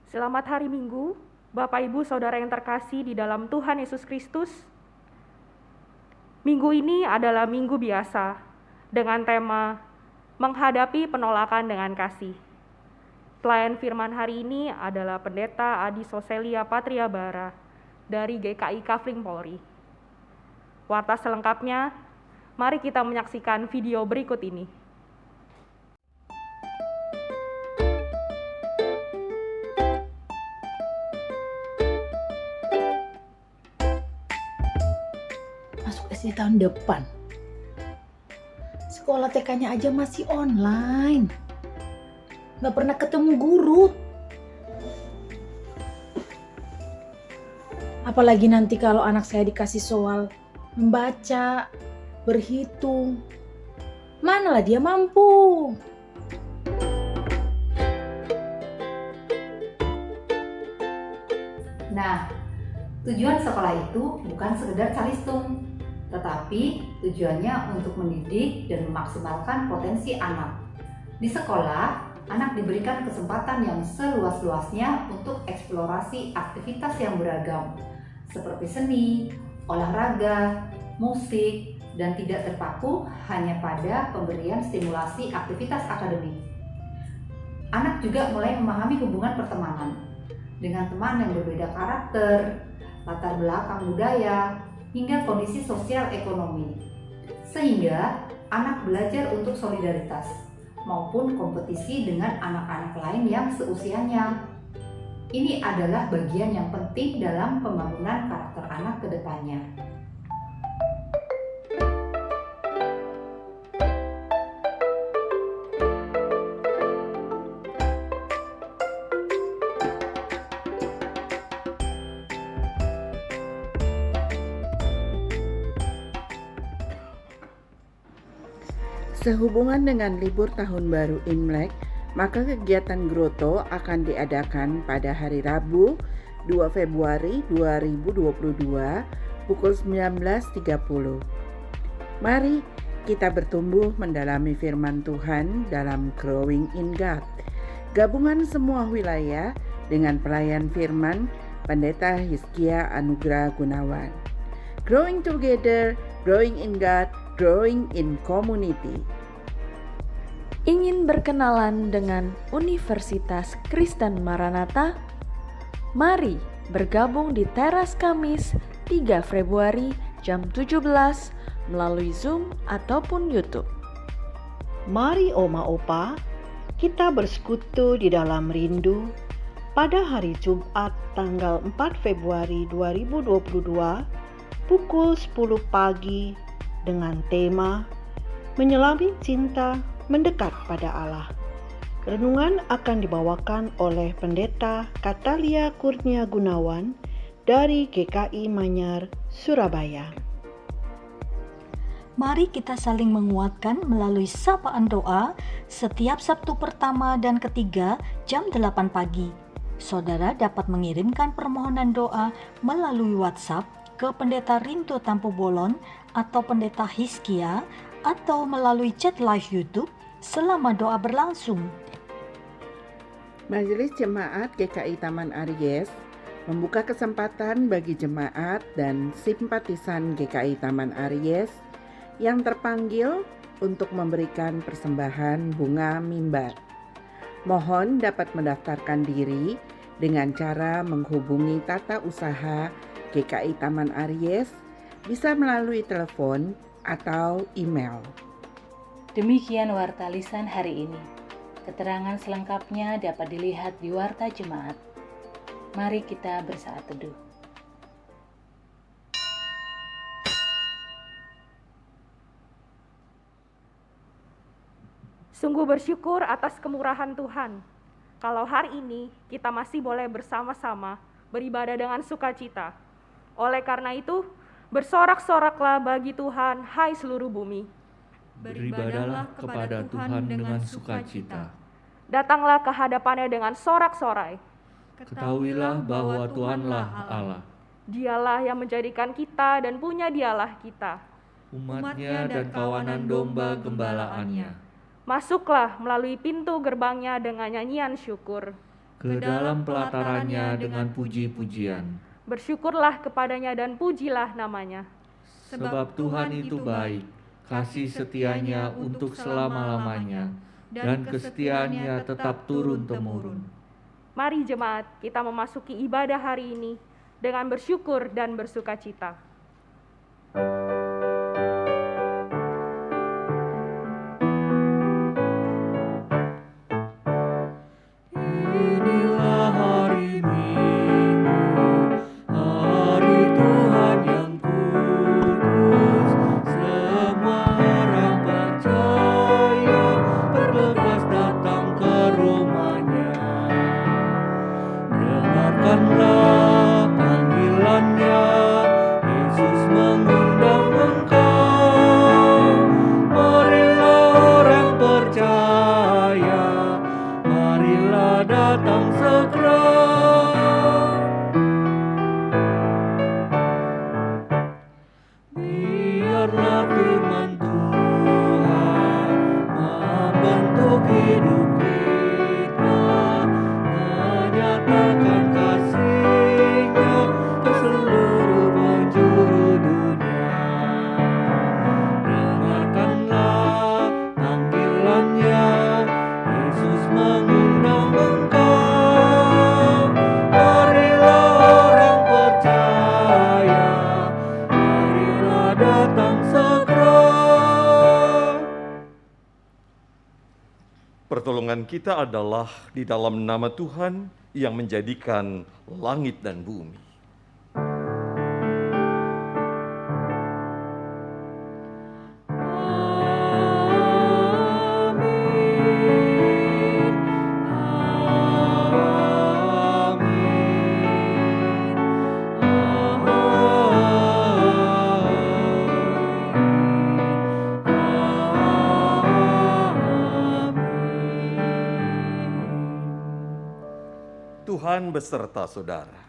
Selamat hari Minggu, Bapak Ibu Saudara yang terkasih di dalam Tuhan Yesus Kristus. Minggu ini adalah minggu biasa dengan tema menghadapi penolakan dengan kasih. Pelayan firman hari ini adalah Pendeta Adi Soselia Patriabara dari GKI Kafling Polri. Warta selengkapnya, mari kita menyaksikan video berikut ini. Masuk SD tahun depan. Sekolah TK-nya aja masih online. Nggak pernah ketemu guru. Apalagi nanti kalau anak saya dikasih soal membaca, berhitung. Manalah dia mampu. Nah, tujuan sekolah itu bukan sekedar calistung, tetapi tujuannya untuk mendidik dan memaksimalkan potensi anak. Di sekolah, anak diberikan kesempatan yang seluas-luasnya untuk eksplorasi aktivitas yang beragam, seperti seni, olahraga, musik, dan tidak terpaku hanya pada pemberian stimulasi aktivitas akademik. Anak juga mulai memahami hubungan pertemanan dengan teman yang berbeda karakter, latar belakang budaya, hingga kondisi sosial ekonomi. Sehingga anak belajar untuk solidaritas maupun kompetisi dengan anak-anak lain yang seusianya. Ini adalah bagian yang penting dalam pembangunan karakter anak ke depannya. Sehubungan dengan libur tahun baru Imlek, maka kegiatan Groto akan diadakan pada hari Rabu 2 Februari 2022 pukul 19.30. Mari kita bertumbuh mendalami firman Tuhan dalam Growing in God. Gabungan semua wilayah dengan pelayan firman Pendeta Hizkia Anugrah Gunawan. Growing together, growing in God, growing in community. Ingin berkenalan dengan Universitas Kristen Maranatha? Mari bergabung di Teras Kamis 3 Februari jam 17 melalui Zoom ataupun YouTube. Mari Oma Opa, kita bersekutu di dalam rindu pada hari Jumat tanggal 4 Februari 2022 pukul 10 pagi dengan tema Menyelami Cinta Mendekat pada Allah. Renungan akan dibawakan oleh Pendeta Katalia Kurnia Gunawan dari GKI Manyar, Surabaya. Mari kita saling menguatkan melalui sapaan doa setiap Sabtu pertama dan ketiga jam 8 pagi. Saudara dapat mengirimkan permohonan doa melalui WhatsApp ke Pendeta Rinto Tampu Bolon atau Pendeta Hizkia atau melalui chat live YouTube selama doa berlangsung. Majelis Jemaat GKI Taman Aries membuka kesempatan bagi jemaat dan simpatisan GKI Taman Aries yang terpanggil untuk memberikan persembahan bunga mimbar. Mohon dapat mendaftarkan diri dengan cara menghubungi tata usaha GKI Taman Aries, bisa melalui telepon atau email. Demikian warta lisan hari ini. Keterangan selengkapnya dapat dilihat di warta jemaat. Mari kita bersaat teduh. Sungguh bersyukur atas kemurahan Tuhan. Kalau hari ini kita masih boleh bersama-sama beribadah dengan sukacita. Oleh karena itu, bersorak-soraklah bagi Tuhan, hai seluruh bumi. Beribadahlah kepada Tuhan dengan sukacita. Datanglah ke hadapannya dengan sorak-sorai. Ketahuilah bahwa Tuhanlah Allah. Dialah yang menjadikan kita dan punya dialah kita. Umatnya dan kawanan domba gembalaannya. Masuklah melalui pintu gerbangnya dengan nyanyian syukur. ke dalam pelatarannya dengan puji-pujian. Bersyukurlah kepadanya dan pujilah namanya. Sebab Tuhan itu baik, kasih setianya untuk selama-lamanya, dan kesetiaannya tetap turun-temurun. Mari jemaat, kita memasuki ibadah hari ini dengan bersyukur dan bersukacita. Inilah hari Minggu, hari Tuhan yang kudus. Semua orang percaya bergegas datang ke rumahnya. Dengarkanlah panggilannya, Yesus mengundang engkau. Marilah orang percaya, marilah datang segera. Biarlah firman Tuhan membentuk hidup kita, menyatakan kasih-Nya ke seluruh penjuru dunia. Dengarkanlah panggilannya, Yesus mengundang engkau. Marilah orang percaya, marilah datang segera. Pertolongan kita adalah di dalam nama Tuhan yang menjadikan langit dan bumi. Amin. Amin. Tuhan beserta saudara.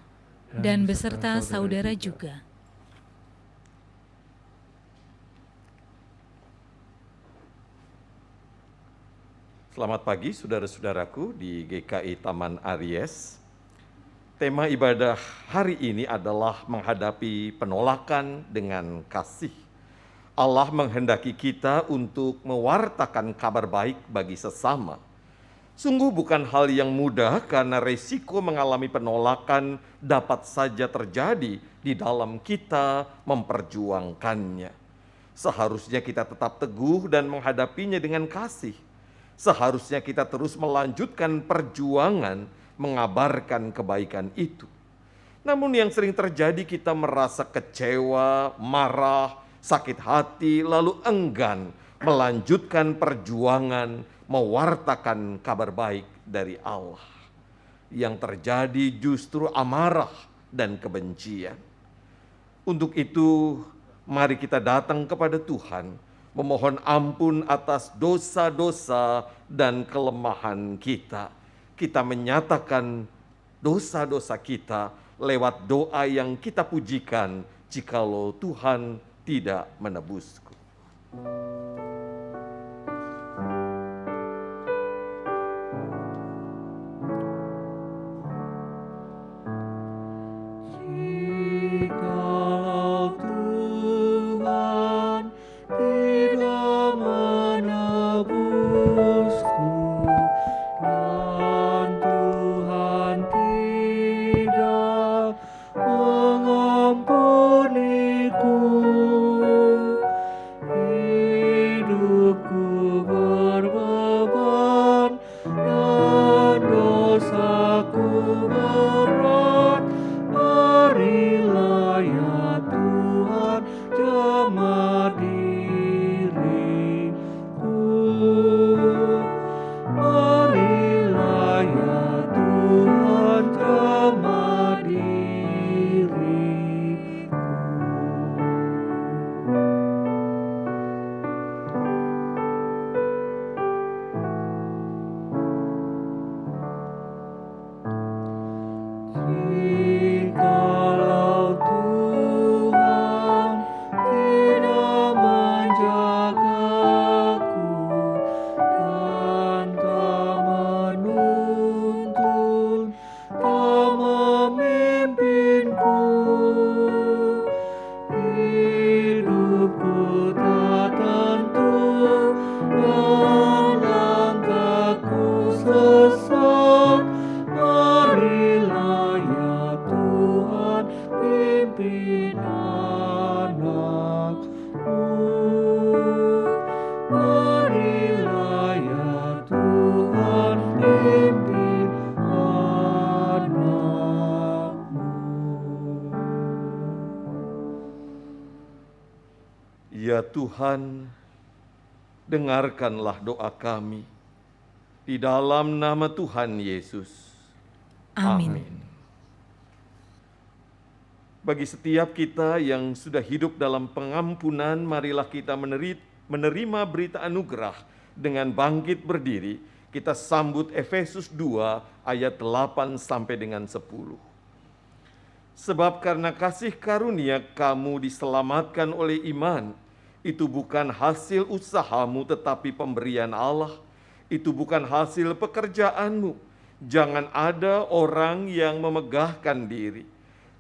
Dan beserta saudara juga. Selamat pagi saudara-saudaraku di GKI Taman Aries. Tema ibadah hari ini adalah menghadapi penolakan dengan kasih. Allah menghendaki kita untuk mewartakan kabar baik bagi sesama. Sungguh bukan hal yang mudah karena resiko mengalami penolakan dapat saja terjadi di dalam kita memperjuangkannya. Seharusnya kita tetap teguh dan menghadapinya dengan kasih. Seharusnya kita terus melanjutkan perjuangan mengabarkan kebaikan itu. Namun yang sering terjadi kita merasa kecewa, marah, sakit hati, lalu enggan melanjutkan perjuangan mewartakan kabar baik dari Allah. Yang terjadi justru amarah dan kebencian. Untuk itu, mari kita datang kepada Tuhan, memohon ampun atas dosa-dosa dan kelemahan kita. Kita menyatakan dosa-dosa kita lewat doa yang kita pujikan, jikalau Tuhan tidak menebusku. Jikalau Tuhan tidak menebusku, dan Tuhan tidak mengampuniku, hidupku berbeban dan dosaku berat. Marilah ya Tuhan jamah diriku. Marilah ya Tuhan jamah diriku. Jikalau Tuhan tidak menjagaku dan tak menuntun Ya Tuhan, dengarkanlah doa kami di dalam nama Tuhan Yesus. Amin. Bagi setiap kita yang sudah hidup dalam pengampunan, marilah kita menerima berita anugerah dengan bangkit berdiri. Kita sambut Efesus 2 ayat 8 sampai dengan 10. Sebab karena kasih karunia kamu diselamatkan oleh iman. Itu bukan hasil usahamu tetapi pemberian Allah. Itu bukan hasil pekerjaanmu. Jangan ada orang yang memegahkan diri.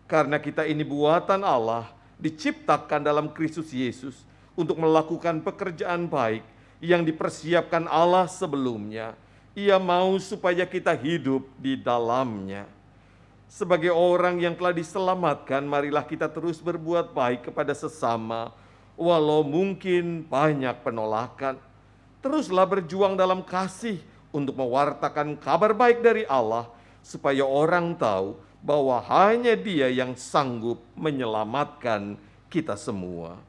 Karena kita ini buatan Allah, diciptakan dalam Kristus Yesus untuk melakukan pekerjaan baik yang dipersiapkan Allah sebelumnya. Ia mau supaya kita hidup di dalamnya. Sebagai orang yang telah diselamatkan, marilah kita terus berbuat baik kepada sesama, walau mungkin banyak penolakan. Teruslah berjuang dalam kasih untuk mewartakan kabar baik dari Allah, supaya orang tahu bahwa hanya Dia yang sanggup menyelamatkan kita semua.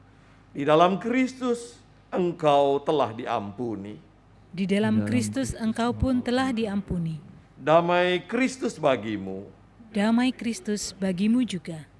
Di dalam Kristus engkau telah diampuni. Di dalam Kristus engkau pun telah diampuni. Damai Kristus bagimu. Damai Kristus bagimu juga.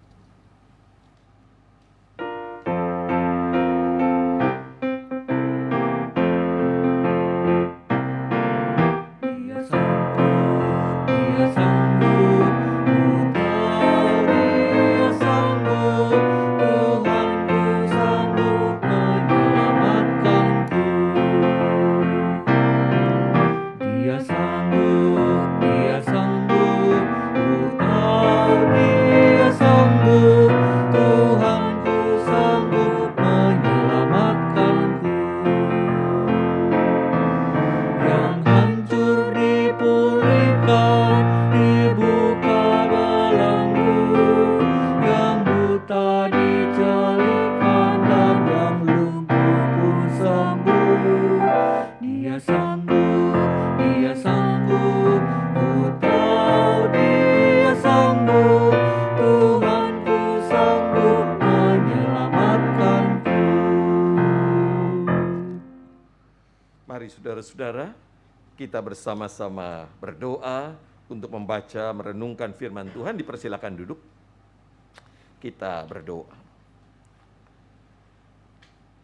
Saudara-saudara, kita bersama-sama berdoa untuk membaca, merenungkan firman Tuhan. Dipersilakan duduk. Kita berdoa.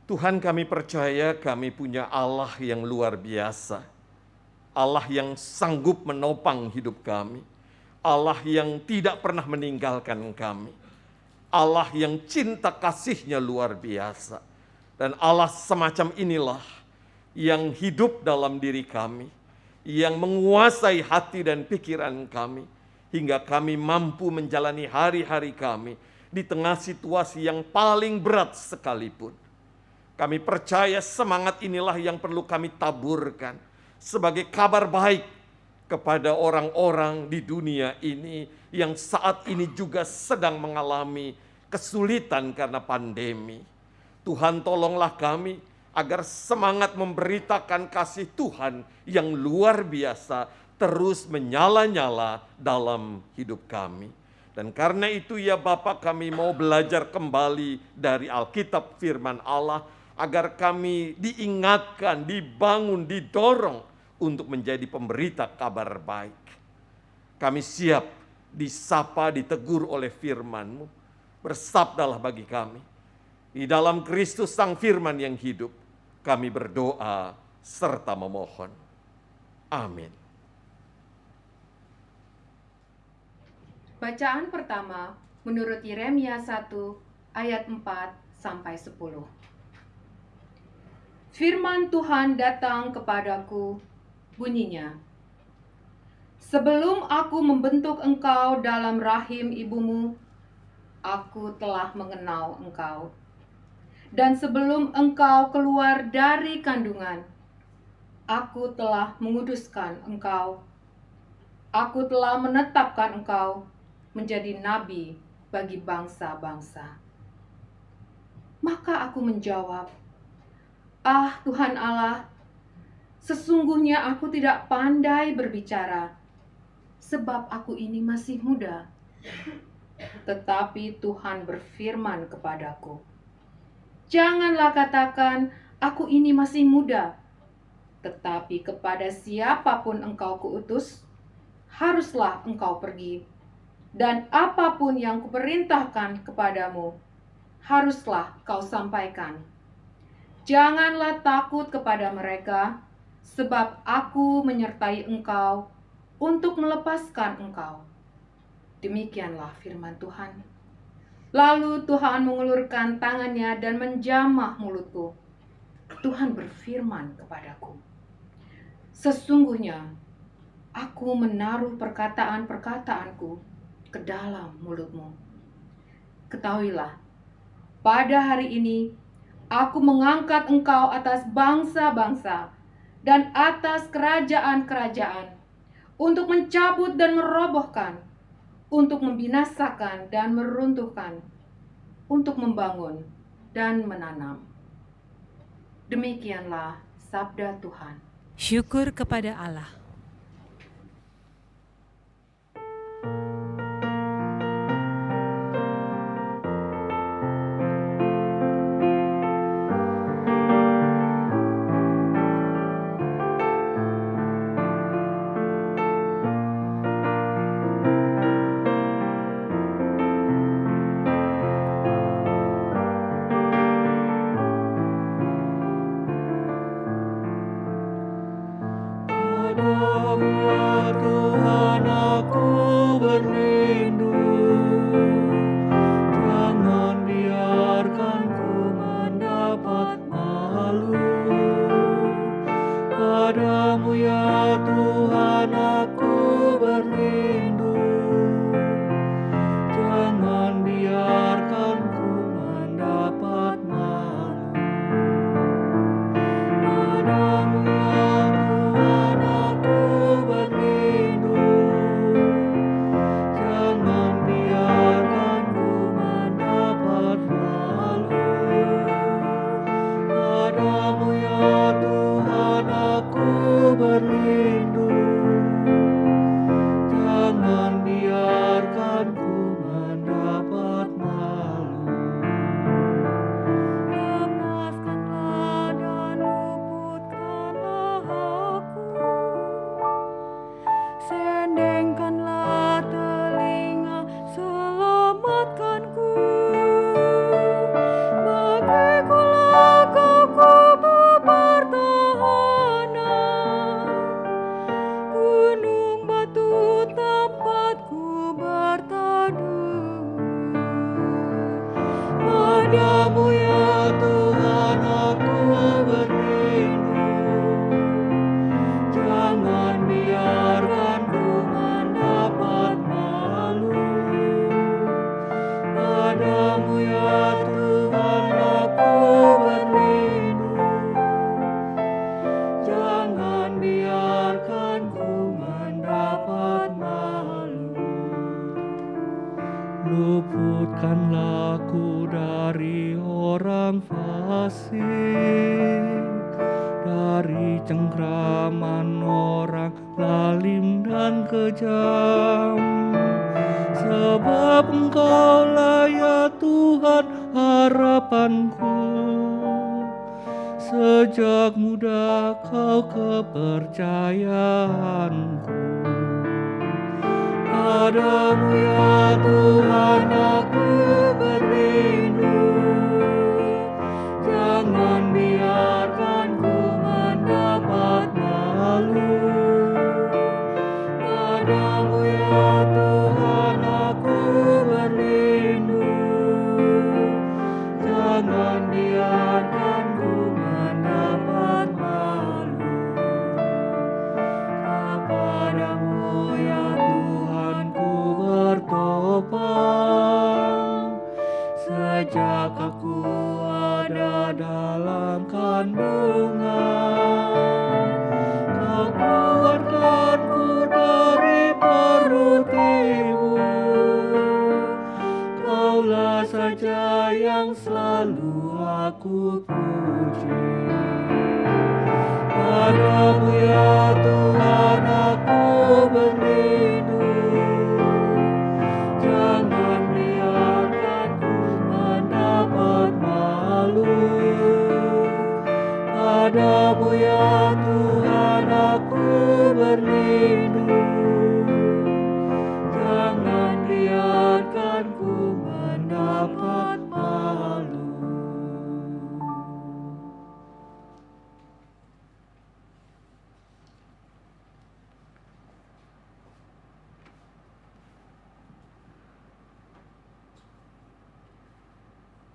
Tuhan, kami percaya kami punya Allah yang luar biasa. Allah yang sanggup menopang hidup kami. Allah yang tidak pernah meninggalkan kami. Allah yang cinta kasih-Nya luar biasa. Dan Allah semacam inilah yang hidup dalam diri kami, yang menguasai hati dan pikiran kami, hingga kami mampu menjalani hari-hari kami di tengah situasi yang paling berat sekalipun. Kami percaya semangat inilah yang perlu kami taburkan sebagai kabar baik kepada orang-orang di dunia ini yang saat ini juga sedang mengalami kesulitan karena pandemi. Tuhan, tolonglah kami agar semangat memberitakan kasih Tuhan yang luar biasa terus menyala-nyala dalam hidup kami. Dan karena itu ya Bapa, kami mau belajar kembali dari Alkitab firman Allah, agar kami diingatkan, dibangun, didorong untuk menjadi pemberita kabar baik. Kami siap disapa, ditegur oleh firman-Mu. Bersabdalah bagi kami. Di dalam Kristus Sang Firman yang hidup, kami berdoa serta memohon. Amin. Bacaan pertama menurut Yeremia 1 ayat 4 sampai 10. Firman Tuhan datang kepadaku, bunyinya, sebelum aku membentuk engkau dalam rahim ibumu, aku telah mengenal engkau. Dan sebelum engkau keluar dari kandungan, aku telah menguduskan engkau. Aku telah menetapkan engkau menjadi nabi bagi bangsa-bangsa. Maka aku menjawab, ah Tuhan Allah, sesungguhnya aku tidak pandai berbicara, sebab aku ini masih muda. Tetapi Tuhan berfirman kepadaku, Janganlah katakan, aku ini masih muda. Tetapi kepada siapapun engkau kuutus, haruslah engkau pergi. Dan apapun yang kuperintahkan kepadamu, haruslah kau sampaikan. Janganlah takut kepada mereka, sebab aku menyertai engkau untuk melepaskan engkau. Demikianlah firman Tuhan. Lalu Tuhan mengulurkan tangannya dan menjamah mulutku. Tuhan berfirman kepadaku, sesungguhnya aku menaruh perkataan-perkataanku ke dalam mulutmu. Ketahuilah, pada hari ini aku mengangkat engkau atas bangsa-bangsa dan atas kerajaan-kerajaan untuk mencabut dan merobohkan, untuk membinasakan dan meruntuhkan, untuk membangun dan menanam. Demikianlah sabda Tuhan. Syukur kepada Allah. Tuhan aku berlindung, jangan biarkan ku mendapat malu. Padamu ya Tuhan aku berlindung, jangan biarkan ku mendapat malu. Padamu ya Tuhan aku berlindung, jangan biarkan ku mendapat malu. Padamu ya Tuhan aku berlindung, jangan biarkan ku mendapat malu. Lepaskanlah dan luputkanlah aku, sendengkanlah telinga, selamatkanku. Bagikulah kau kubu pertahanan, gunung batu tempatku berteduh. Padamu ya Tuhan aku berlindung, jangan biarkan ku mendapat malu. Padamu ya Tuhan aku berlindung, jangan biarkan ku mendapat malu. Luputkanlah aku dari orang fasik, dari cengkraman orang lalim dan kejam. Sebab Engkaulah ya Tuhan harapanku, sejak muda Kau kepercayaanku. Padamu ya Tuhan aku berlindung, jangan biarkan ku mendapat malu. Padamu ya Tuhan aku berlindung, jangan biarkan ku mendapat malu. Kepadamu ya Tuhan ku bertobat, sejak aku ada dalam kandungan. Kau keluarkanku dari perut ibu, Kaulah saja yang selalu aku puji. Padamu ya Tuhan aku berlindung, jangan biarkan ku mendapat malu.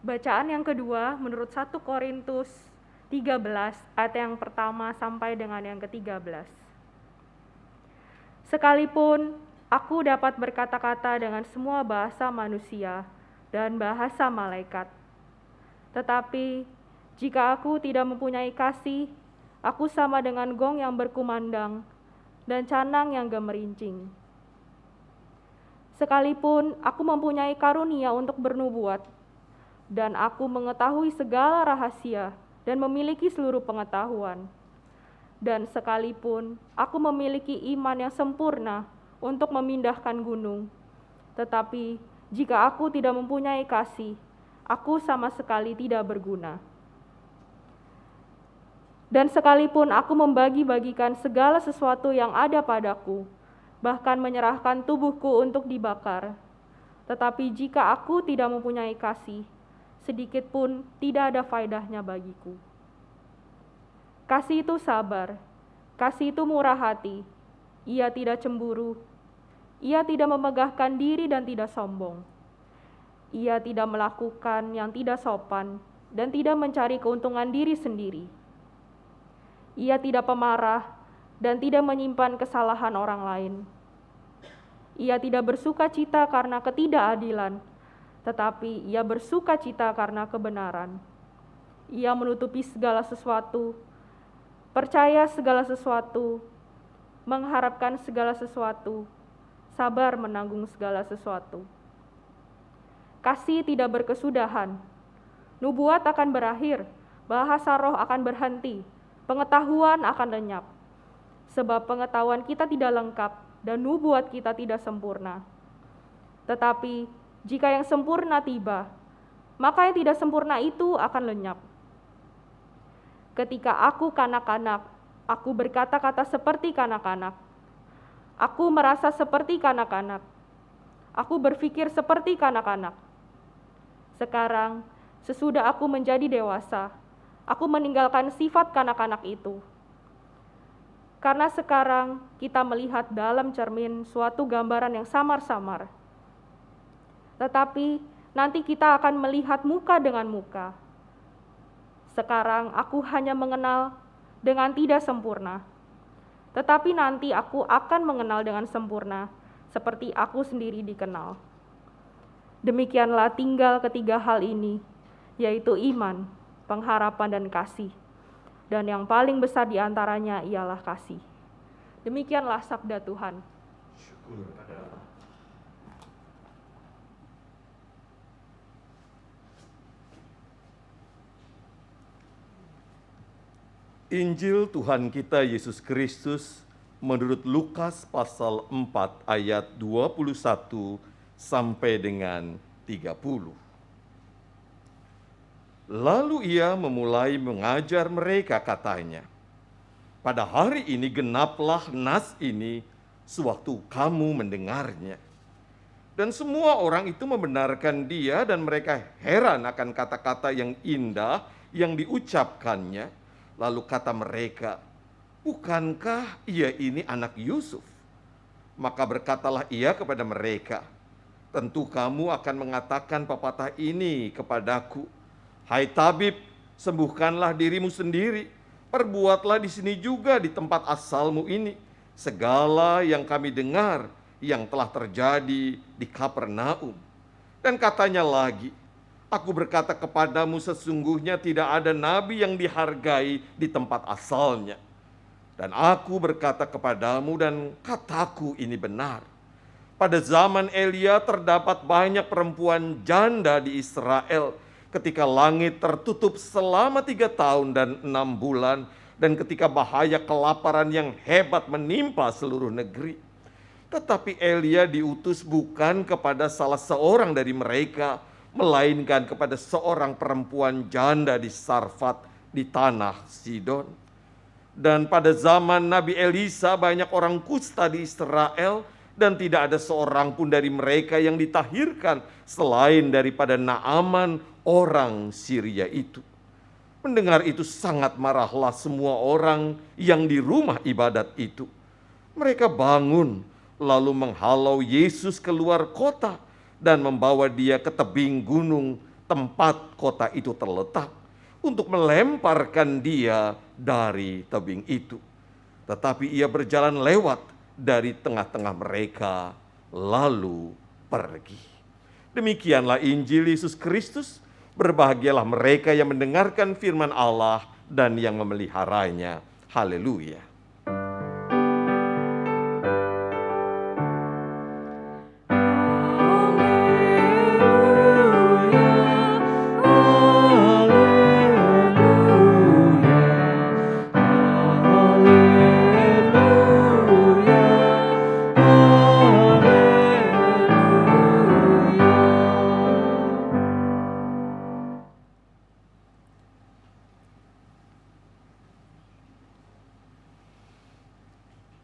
Bacaan yang kedua menurut 1 Korintus 13 ayat yang pertama sampai dengan yang ke-13. Sekalipun aku dapat berkata-kata dengan semua bahasa manusia dan bahasa malaikat, tetapi jika aku tidak mempunyai kasih, aku sama dengan gong yang berkumandang dan canang yang gemerincing. Sekalipun aku mempunyai karunia untuk bernubuat, dan aku mengetahui segala rahasia dan memiliki seluruh pengetahuan, dan sekalipun aku memiliki iman yang sempurna untuk memindahkan gunung, tetapi jika aku tidak mempunyai kasih, aku sama sekali tidak berguna. Dan sekalipun aku membagi-bagikan segala sesuatu yang ada padaku, bahkan menyerahkan tubuhku untuk dibakar, tetapi jika aku tidak mempunyai kasih, sedikit pun tidak ada faedahnya bagiku. Kasih itu sabar, kasih itu murah hati, ia tidak cemburu, ia tidak memegahkan diri dan tidak sombong. Ia tidak melakukan yang tidak sopan dan tidak mencari keuntungan diri sendiri. Ia tidak pemarah dan tidak menyimpan kesalahan orang lain. Ia tidak bersuka cita karena ketidakadilan, tetapi ia bersuka cita karena kebenaran. Ia menutupi segala sesuatu, percaya segala sesuatu, mengharapkan segala sesuatu, sabar menanggung segala sesuatu. Kasih tidak berkesudahan, nubuat akan berakhir, bahasa roh akan berhenti, pengetahuan akan lenyap. Sebab pengetahuan kita tidak lengkap dan nubuat kita tidak sempurna. Tetapi jika yang sempurna tiba, maka yang tidak sempurna itu akan lenyap. Ketika aku kanak-kanak, aku berkata-kata seperti kanak-kanak. Aku merasa seperti kanak-kanak. Aku berpikir seperti kanak-kanak. Sekarang, sesudah aku menjadi dewasa, aku meninggalkan sifat kanak-kanak itu. Karena sekarang kita melihat dalam cermin suatu gambaran yang samar-samar. Tetapi nanti kita akan melihat muka dengan muka. Sekarang aku hanya mengenal dengan tidak sempurna. Tetapi nanti aku akan mengenal dengan sempurna, seperti aku sendiri dikenal. Demikianlah tinggal ketiga hal ini, yaitu iman, pengharapan, dan kasih. Dan yang paling besar di antaranya ialah kasih. Demikianlah sabda Tuhan. Syukur pada Allah. Injil Tuhan kita Yesus Kristus menurut Lukas pasal 4 ayat 21 sampai dengan 30. Lalu ia memulai mengajar mereka, katanya, pada hari ini genaplah nas ini sewaktu kamu mendengarnya. Dan semua orang itu membenarkan dia dan mereka heran akan kata-kata yang indah yang diucapkannya. Lalu kata mereka, bukankah ia ini anak Yusuf? Maka berkatalah ia kepada mereka, tentu kamu akan mengatakan pepatah ini kepadaku, hai tabib, sembuhkanlah dirimu sendiri, perbuatlah di sini juga di tempat asalmu ini, segala yang kami dengar yang telah terjadi di Kapernaum. Dan katanya lagi, aku berkata kepadamu sesungguhnya tidak ada nabi yang dihargai di tempat asalnya. Dan aku berkata kepadamu dan kataku ini benar. Pada zaman Elia terdapat banyak perempuan janda di Israel ketika langit tertutup selama 3 tahun dan 6 bulan dan ketika bahaya kelaparan yang hebat menimpa seluruh negeri. Tetapi Elia diutus bukan kepada salah seorang dari mereka, melainkan kepada seorang perempuan janda di Sarfat di tanah Sidon. Dan pada zaman Nabi Elisa banyak orang kusta di Israel dan tidak ada seorang pun dari mereka yang ditahirkan selain daripada Naaman orang Syria itu. Mendengar itu sangat marahlah semua orang yang di rumah ibadat itu. Mereka bangun lalu menghalau Yesus keluar kota dan membawa dia ke tebing gunung tempat kota itu terletak untuk melemparkan dia dari tebing itu. Tetapi ia berjalan lewat dari tengah-tengah mereka lalu pergi. Demikianlah Injil Yesus Kristus. Berbahagialah mereka yang mendengarkan firman Allah dan yang memeliharanya. Haleluya.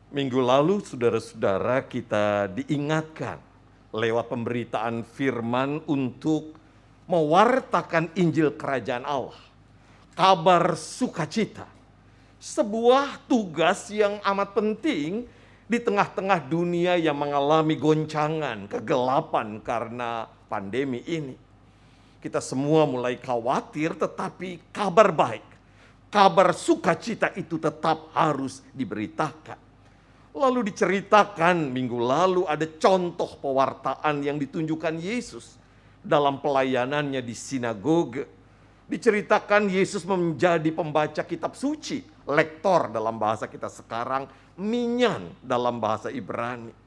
Minggu lalu saudara-saudara kita diingatkan lewat pemberitaan firman untuk mewartakan Injil Kerajaan Allah. Kabar sukacita. Sebuah tugas yang amat penting di tengah-tengah dunia yang mengalami goncangan, kegelapan karena pandemi ini. Kita semua mulai khawatir, tetapi kabar baik, kabar sukacita itu tetap harus diberitakan. Lalu diceritakan minggu lalu ada contoh pewartaan yang ditunjukkan Yesus dalam pelayanannya di sinagoge. Diceritakan Yesus menjadi pembaca kitab suci, lektor dalam bahasa kita sekarang, minyan dalam bahasa Ibrani.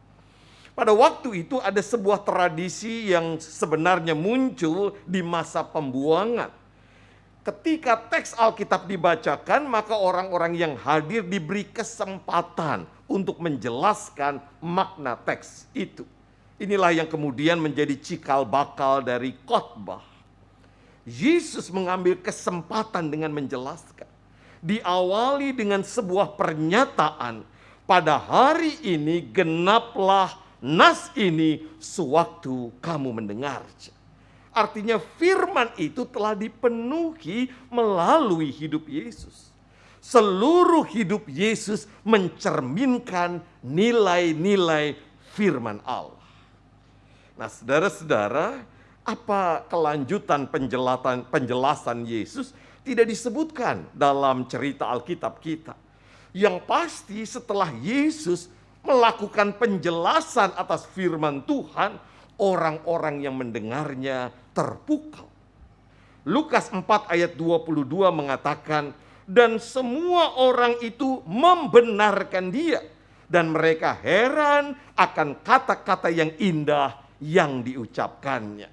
Pada waktu itu ada sebuah tradisi yang sebenarnya muncul di masa pembuangan. Ketika teks Alkitab dibacakan, maka orang-orang yang hadir diberi kesempatan untuk menjelaskan makna teks itu. Inilah yang kemudian menjadi cikal bakal dari khotbah. Yesus mengambil kesempatan dengan menjelaskan. Diawali dengan sebuah pernyataan, pada hari ini genaplah nas ini sewaktu kamu mendengarnya. Artinya firman itu telah dipenuhi melalui hidup Yesus. Seluruh hidup Yesus mencerminkan nilai-nilai firman Allah. Nah, saudara-saudara, apa kelanjutan penjelasan Yesus tidak disebutkan dalam cerita Alkitab kita. Yang pasti setelah Yesus melakukan penjelasan atas firman Tuhan, orang-orang yang mendengarnya terpukau. Lukas 4 ayat 22 mengatakan, dan semua orang itu membenarkan dia. Dan mereka heran akan kata-kata yang indah yang diucapkannya.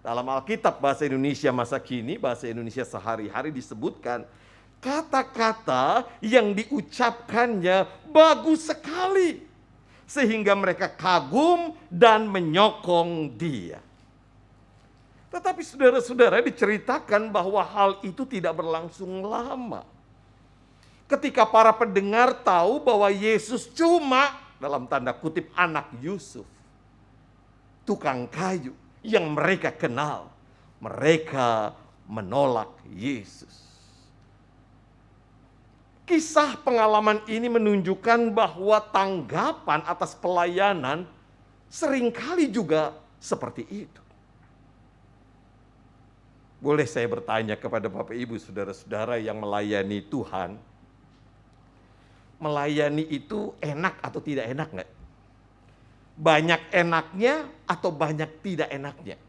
Dalam Alkitab bahasa Indonesia masa kini, bahasa Indonesia sehari-hari disebutkan, kata-kata yang diucapkannya bagus sekali. Sehingga mereka kagum dan menyokong dia. Tetapi saudara-saudara diceritakan bahwa hal itu tidak berlangsung lama. Ketika para pendengar tahu bahwa Yesus cuma, dalam tanda kutip, anak Yusuf, tukang kayu yang mereka kenal, mereka menolak Yesus. Kisah pengalaman ini menunjukkan bahwa tanggapan atas pelayanan seringkali juga seperti itu. Boleh saya bertanya kepada Bapak Ibu saudara-saudara yang melayani Tuhan, melayani itu enak atau tidak enak nggak? Banyak enaknya atau banyak tidak enaknya?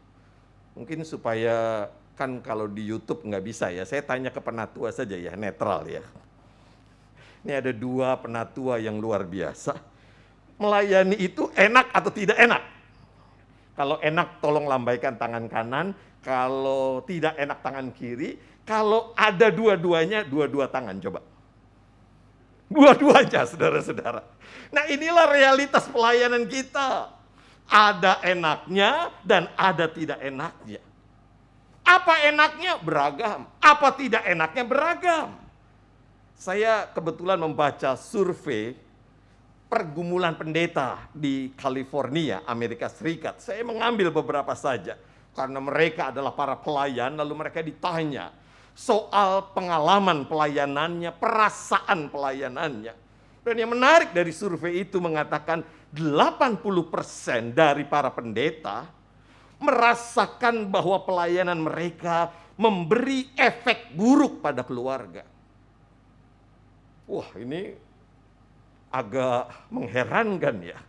Mungkin supaya, kan kalau di YouTube nggak bisa ya, saya tanya ke penatua saja ya, netral ya. Ini ada dua penatua yang luar biasa. Melayani itu enak atau tidak enak? Kalau enak tolong lambaikan tangan kanan, kalau tidak enak tangan kiri, kalau ada dua-duanya, dua-dua tangan coba. Dua-duanya saudara-saudara. Nah inilah realitas pelayanan kita. Ada enaknya dan ada tidak enaknya. Apa enaknya? Beragam. Apa tidak enaknya? Beragam. Saya kebetulan membaca survei pergumulan pendeta di California, Amerika Serikat. Saya mengambil beberapa saja. Karena mereka adalah para pelayan, lalu mereka ditanya soal pengalaman pelayanannya, perasaan pelayanannya. Dan yang menarik dari survei itu mengatakan 80% dari para pendeta merasakan bahwa pelayanan mereka memberi efek buruk pada keluarga. Wah, ini agak mengherankan ya.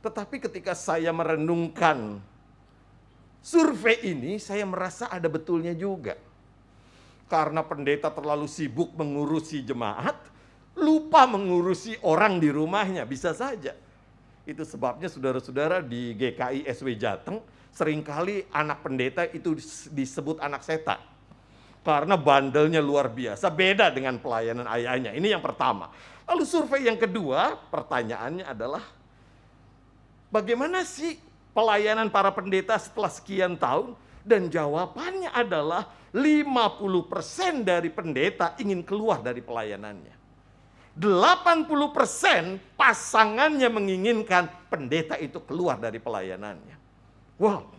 Tetapi ketika saya merenungkan survei ini, saya merasa ada betulnya juga. Karena pendeta terlalu sibuk mengurusi jemaat, lupa mengurusi orang di rumahnya, bisa saja. Itu sebabnya saudara-saudara di GKI SW Jateng, seringkali anak pendeta itu disebut anak setan. Karena bandelnya luar biasa, beda dengan pelayanan ayahnya. Ini yang pertama. Lalu survei yang kedua, pertanyaannya adalah, bagaimana sih pelayanan para pendeta setelah sekian tahun? Dan jawabannya adalah 50% dari pendeta ingin keluar dari pelayanannya. 80% pasangannya menginginkan pendeta itu keluar dari pelayanannya. Wow.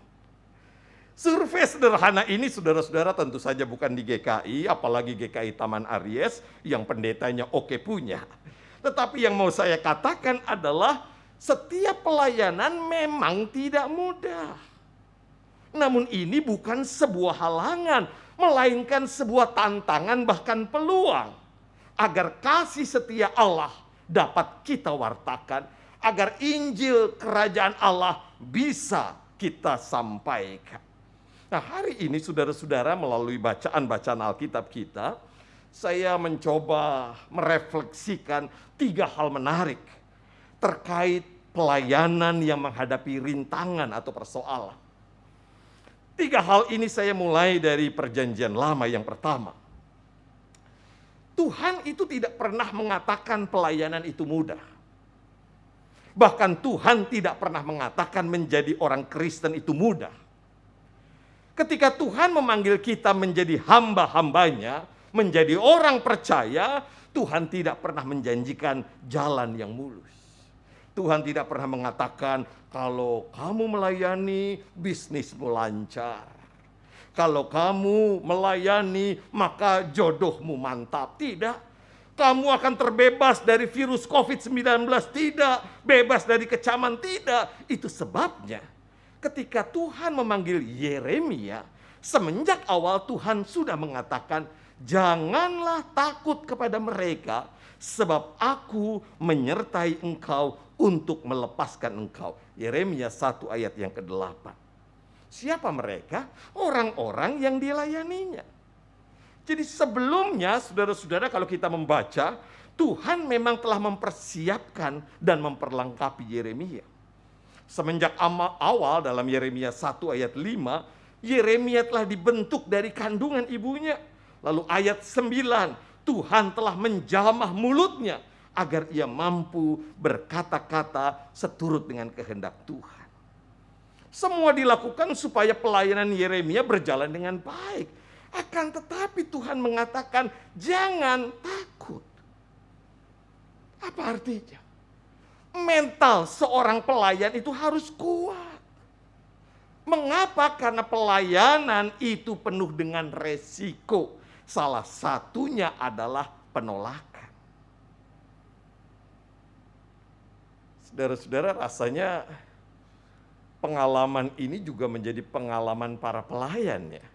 Survei sederhana ini saudara-saudara tentu saja bukan di GKI, apalagi GKI Taman Aries yang pendetanya oke punya. Tetapi yang mau saya katakan adalah setiap pelayanan memang tidak mudah. Namun ini bukan sebuah halangan, melainkan sebuah tantangan bahkan peluang. Agar kasih setia Allah dapat kita wartakan, agar Injil Kerajaan Allah bisa kita sampaikan. Nah, hari ini saudara-saudara melalui bacaan-bacaan Alkitab kita, saya mencoba merefleksikan 3 hal menarik terkait pelayanan yang menghadapi rintangan atau persoalan. 3 hal ini saya mulai dari Perjanjian Lama. Yang pertama, Tuhan itu tidak pernah mengatakan pelayanan itu mudah. Bahkan Tuhan tidak pernah mengatakan menjadi orang Kristen itu mudah. Ketika Tuhan memanggil kita menjadi hamba-hambanya, menjadi orang percaya, Tuhan tidak pernah menjanjikan jalan yang mulus. Tuhan tidak pernah mengatakan, kalau kamu melayani, bisnismu lancar. Kalau kamu melayani, maka jodohmu mantap. Tidak. Kamu akan terbebas dari virus COVID-19. Tidak. Bebas dari kecaman. Tidak. Itu sebabnya ketika Tuhan memanggil Yeremia, semenjak awal Tuhan sudah mengatakan, janganlah takut kepada mereka, sebab aku menyertai engkau untuk melepaskan engkau. Yeremia 1 ayat yang ke-8. Siapa mereka? Orang-orang yang dilayaninya. Jadi sebelumnya, saudara-saudara, kalau kita membaca, Tuhan memang telah mempersiapkan dan memperlengkapi Yeremia. Semenjak awal dalam Yeremia 1 ayat 5, Yeremia telah dibentuk dari kandungan ibunya. Lalu ayat 9, Tuhan telah menjamah mulutnya agar ia mampu berkata-kata seturut dengan kehendak Tuhan. Semua dilakukan supaya pelayanan Yeremia berjalan dengan baik. Akan tetapi Tuhan mengatakan, jangan takut. Apa artinya? Mental seorang pelayan itu harus kuat. Mengapa? Karena pelayanan itu penuh dengan resiko. Salah satunya adalah penolakan. Saudara-saudara, rasanya pengalaman ini juga menjadi pengalaman para pelayan ya.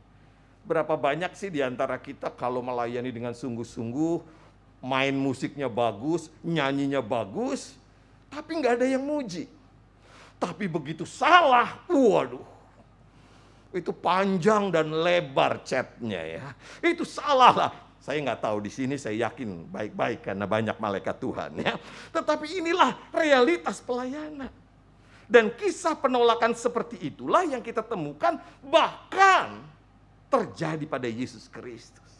Berapa banyak sih di antara kita kalau melayani dengan sungguh-sungguh, main musiknya bagus, nyanyinya bagus, tapi nggak ada yang muji. Tapi begitu salah, waduh, itu panjang dan lebar chatnya ya. Itu salah lah. Saya nggak tahu di sini, saya yakin baik-baik karena banyak malaikat Tuhan ya. Tetapi inilah realitas pelayanan. Dan kisah penolakan seperti itulah yang kita temukan bahkan terjadi pada Yesus Kristus.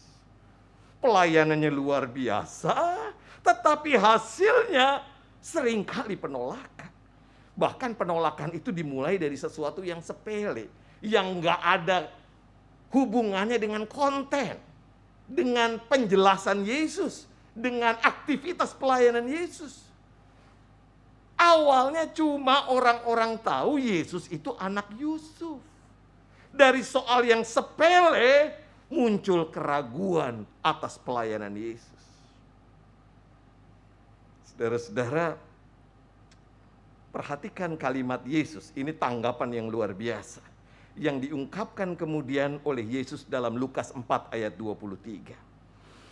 Pelayanannya luar biasa, tetapi hasilnya seringkali penolakan. Bahkan penolakan itu dimulai dari sesuatu yang sepele, yang nggak ada hubungannya dengan konten, dengan penjelasan Yesus, dengan aktivitas pelayanan Yesus. Awalnya cuma orang-orang tahu Yesus itu anak Yusuf. Dari soal yang sepele muncul keraguan atas pelayanan Yesus. Saudara-saudara, perhatikan kalimat Yesus, ini tanggapan yang luar biasa. yang diungkapkan kemudian oleh Yesus dalam Lukas 4 ayat 23.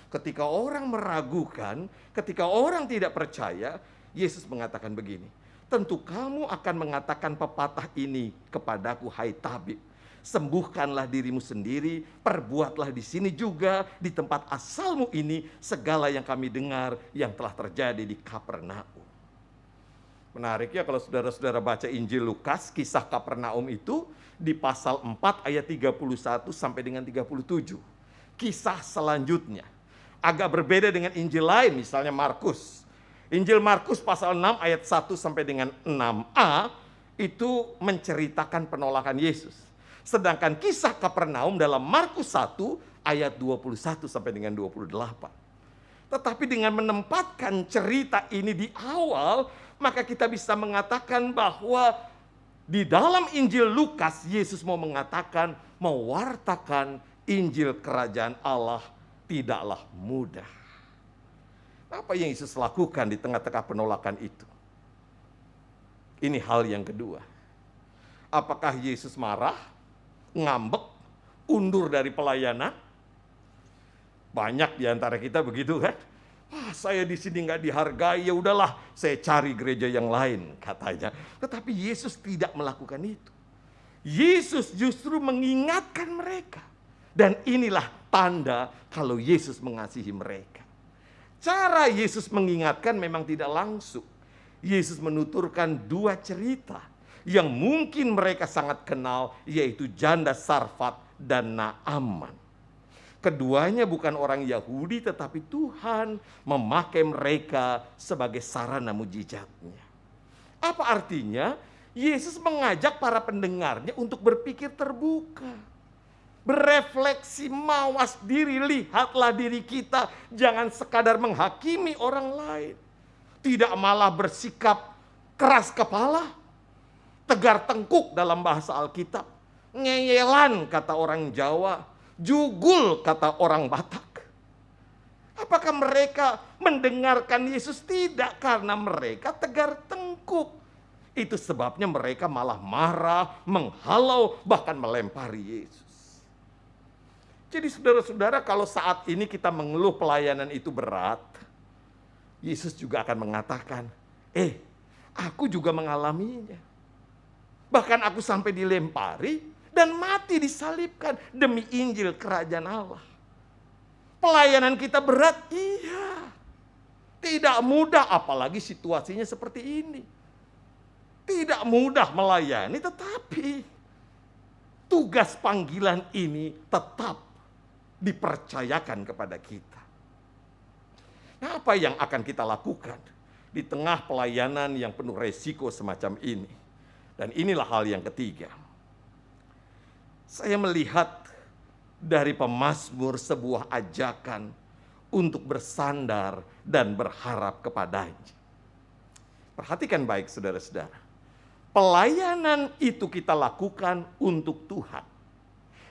Ketika orang meragukan, ketika orang tidak percaya, Yesus mengatakan begini, tentu kamu akan mengatakan pepatah ini kepadaku, hai tabib, sembuhkanlah dirimu sendiri, perbuatlah di sini juga, di tempat asalmu ini, segala yang kami dengar yang telah terjadi di Kapernaum. Menariknya kalau saudara-saudara baca Injil Lukas, kisah Kapernaum itu di pasal 4 ayat 31 sampai dengan 37. Kisah selanjutnya agak berbeda dengan Injil lain, misalnya Markus. Injil Markus pasal 6 ayat 1 sampai dengan 6a itu menceritakan penolakan Yesus. Sedangkan kisah Kapernaum dalam Markus 1 ayat 21 sampai dengan 28. Tetapi dengan menempatkan cerita ini di awal, maka kita bisa mengatakan bahwa di dalam Injil Lukas, Yesus mau mengatakan, mewartakan Injil Kerajaan Allah tidaklah mudah. Apa yang Yesus lakukan di tengah-tengah penolakan itu? Ini hal yang kedua. Apakah Yesus marah, ngambek, undur dari pelayanan? Banyak di antara kita begitu kan? Saya di sini nggak dihargai, ya udahlah, saya cari gereja yang lain katanya. Tetapi Yesus tidak melakukan itu. Yesus justru mengingatkan mereka. Dan inilah tanda kalau Yesus mengasihi mereka. Cara Yesus mengingatkan memang tidak langsung. Yesus menuturkan dua cerita yang mungkin mereka sangat kenal, yaitu janda Sarfat dan Naaman. Keduanya bukan orang Yahudi, tetapi Tuhan memakai mereka sebagai sarana mujizatnya. Apa artinya? Yesus mengajak para pendengarnya untuk berpikir terbuka. Berefleksi, mawas diri, lihatlah diri kita. Jangan sekadar menghakimi orang lain. Tidak malah bersikap keras kepala, tegar tengkuk dalam bahasa Alkitab. Ngeyelan kata orang Jawa. Jugul kata orang Batak. Apakah mereka mendengarkan Yesus? Tidak, karena mereka tegar tengkuk. Itu sebabnya mereka malah marah, menghalau, bahkan melempari Yesus. Jadi saudara-saudara, kalau saat ini kita mengeluh pelayanan itu berat, Yesus juga akan mengatakan, aku juga mengalaminya. Bahkan aku sampai dilempari dan mati disalibkan demi Injil Kerajaan Allah. Pelayanan kita berat, iya. Tidak mudah, apalagi situasinya seperti ini. Tidak mudah melayani, tetapi tugas panggilan ini tetap dipercayakan kepada kita. Nah, apa yang akan kita lakukan di tengah pelayanan yang penuh resiko semacam ini? Dan inilah hal yang ketiga. Saya melihat dari pemazmur sebuah ajakan untuk bersandar dan berharap kepadanya. Perhatikan baik saudara-saudara. Pelayanan itu kita lakukan untuk Tuhan.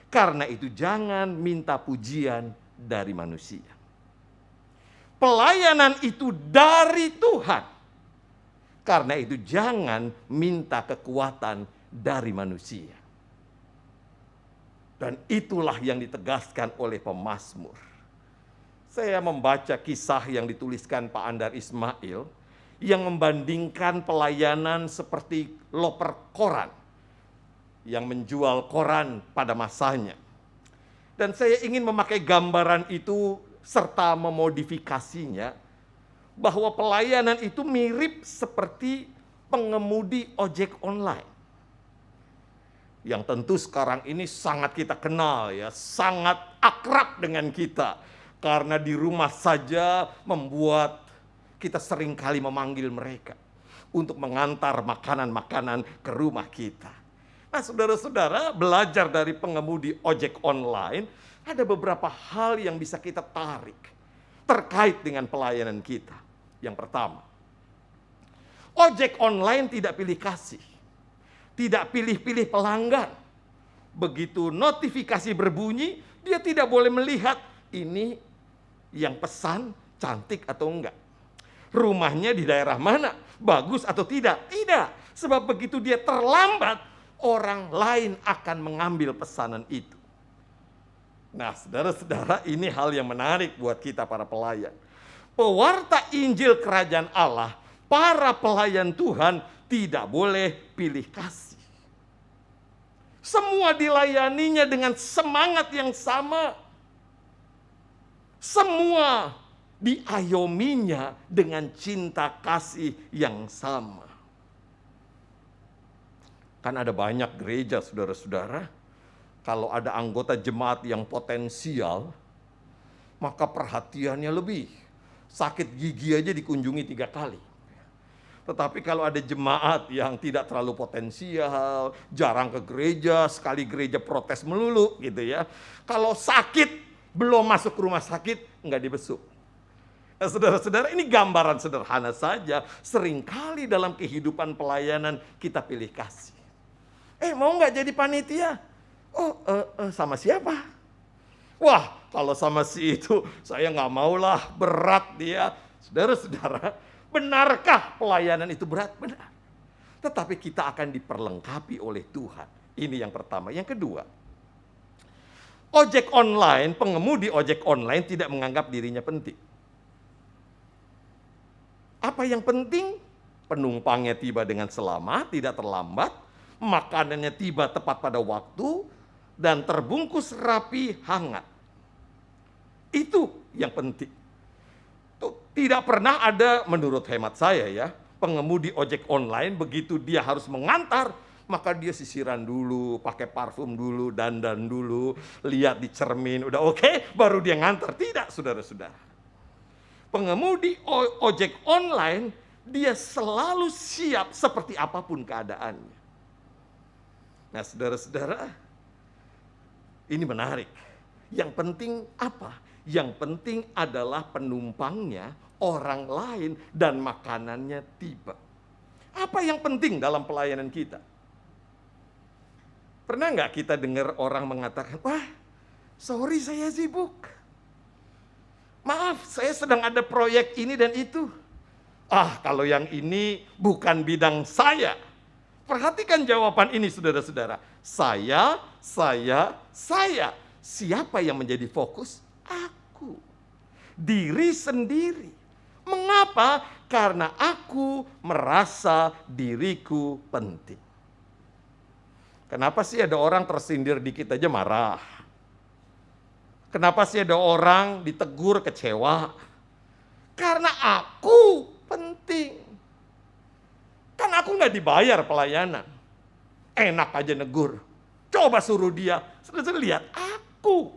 Karena itu jangan minta pujian dari manusia. Pelayanan itu dari Tuhan. Karena itu jangan minta kekuatan dari manusia. Dan itulah yang ditegaskan oleh pemazmur. Saya membaca kisah yang dituliskan Pak Andar Ismail yang membandingkan pelayanan seperti loper koran yang menjual koran pada masanya. Dan saya ingin memakai gambaran itu serta memodifikasinya bahwa pelayanan itu mirip seperti pengemudi ojek online. Yang tentu sekarang ini sangat kita kenal ya, sangat akrab dengan kita. Karena di rumah saja membuat kita seringkali memanggil mereka untuk mengantar makanan-makanan ke rumah kita. Nah saudara-saudara, belajar dari pengemudi ojek online, ada beberapa hal yang bisa kita tarik terkait dengan pelayanan kita. Yang pertama, ojek online tidak pilih kasih. Tidak pilih-pilih pelanggan. Begitu notifikasi berbunyi, dia tidak boleh melihat ini yang pesan cantik atau enggak. Rumahnya di daerah mana, bagus atau tidak. Tidak, sebab begitu dia terlambat, orang lain akan mengambil pesanan itu. Nah, saudara-saudara, ini hal yang menarik buat kita para pelayan. Pewarta Injil Kerajaan Allah, para pelayan Tuhan tidak boleh pilih kasih. Semua dilayaninya dengan semangat yang sama. Semua diayominya dengan cinta kasih yang sama. Kan ada banyak gereja, saudara-saudara, kalau ada anggota jemaat yang potensial, maka perhatiannya lebih. Sakit gigi aja dikunjungi 3 kali. Tetapi kalau ada jemaat yang tidak terlalu potensial, jarang ke gereja, sekali gereja protes melulu gitu ya. Kalau sakit, belum masuk rumah sakit, nggak dibesuk. Nah, saudara-saudara, ini gambaran sederhana saja. Seringkali dalam kehidupan pelayanan kita pilih kasih. Mau nggak jadi panitia? Sama siapa? Wah, kalau sama si itu saya nggak maulah, berat dia. Saudara-saudara, benarkah pelayanan itu berat? Benar. Tetapi kita akan diperlengkapi oleh Tuhan. Ini yang pertama. Yang kedua, ojek online, pengemudi ojek online tidak menganggap dirinya penting. Apa yang penting? Penumpangnya tiba dengan selamat, tidak terlambat, makanannya tiba tepat pada waktu, dan terbungkus rapi, hangat. Itu yang penting. Tidak pernah ada, menurut hemat saya ya, pengemudi ojek online begitu dia harus mengantar, maka dia sisiran dulu, pakai parfum dulu, dandan dulu, lihat di cermin, udah oke, baru dia ngantar. Tidak, saudara-saudara. Pengemudi ojek online, dia selalu siap seperti apapun keadaannya. Nah, saudara-saudara, ini menarik. Yang penting apa? Yang penting adalah penumpangnya, orang lain, dan makanannya tiba. Apa yang penting dalam pelayanan kita? Pernah nggak kita dengar orang mengatakan, wah, sorry saya sibuk. Maaf, saya sedang ada proyek ini dan itu. Kalau yang ini bukan bidang saya. Perhatikan jawaban ini, saudara-saudara. Saya. Siapa yang menjadi fokus? Aku. Diri sendiri. Mengapa? Karena aku merasa diriku penting. Kenapa sih ada orang tersindir dikit aja marah? Kenapa sih ada orang ditegur kecewa? Karena aku penting. Kan aku nggak dibayar pelayanan. Enak aja negur. Coba suruh dia. Sudah lihat aku.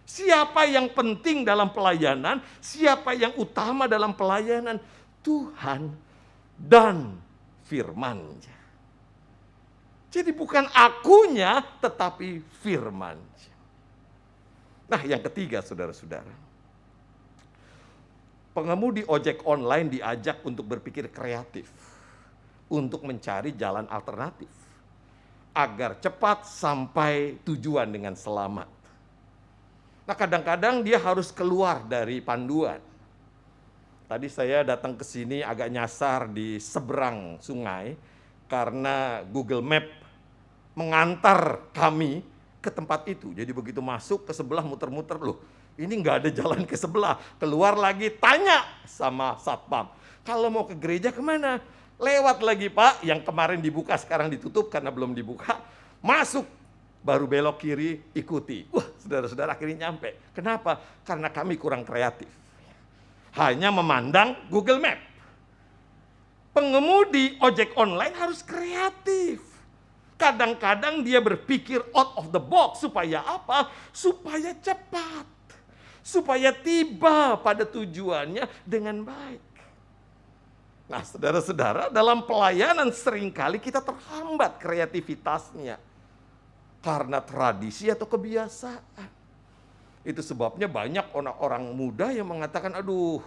Siapa yang penting dalam pelayanan? Siapa yang utama dalam pelayanan? Tuhan dan firman-Nya. Jadi bukan akunya, tetapi firman-Nya. Nah, yang ketiga, saudara-saudara. Pengemudi ojek online diajak untuk berpikir kreatif. Untuk mencari jalan alternatif. Agar cepat sampai tujuan dengan selamat. Nah, kadang-kadang dia harus keluar dari panduan. Tadi saya datang ke sini agak nyasar di seberang sungai karena Google Map mengantar kami ke tempat itu. Jadi begitu masuk ke sebelah muter-muter, loh ini nggak ada jalan ke sebelah. Keluar lagi tanya sama satpam. Kalau mau ke gereja kemana? Lewat lagi Pak, yang kemarin dibuka sekarang ditutup karena belum dibuka. Masuk. Baru belok kiri, ikuti. Wah, saudara-saudara akhirnya nyampe. Kenapa? Karena kami kurang kreatif. Hanya memandang Google Map. Pengemudi ojek online harus kreatif. Kadang-kadang dia berpikir out of the box. Supaya apa? Supaya cepat. Supaya tiba pada tujuannya dengan baik. Nah, saudara-saudara, dalam pelayanan seringkali kita terhambat kreativitasnya. Karena tradisi atau kebiasaan. Itu sebabnya banyak orang muda yang mengatakan, aduh,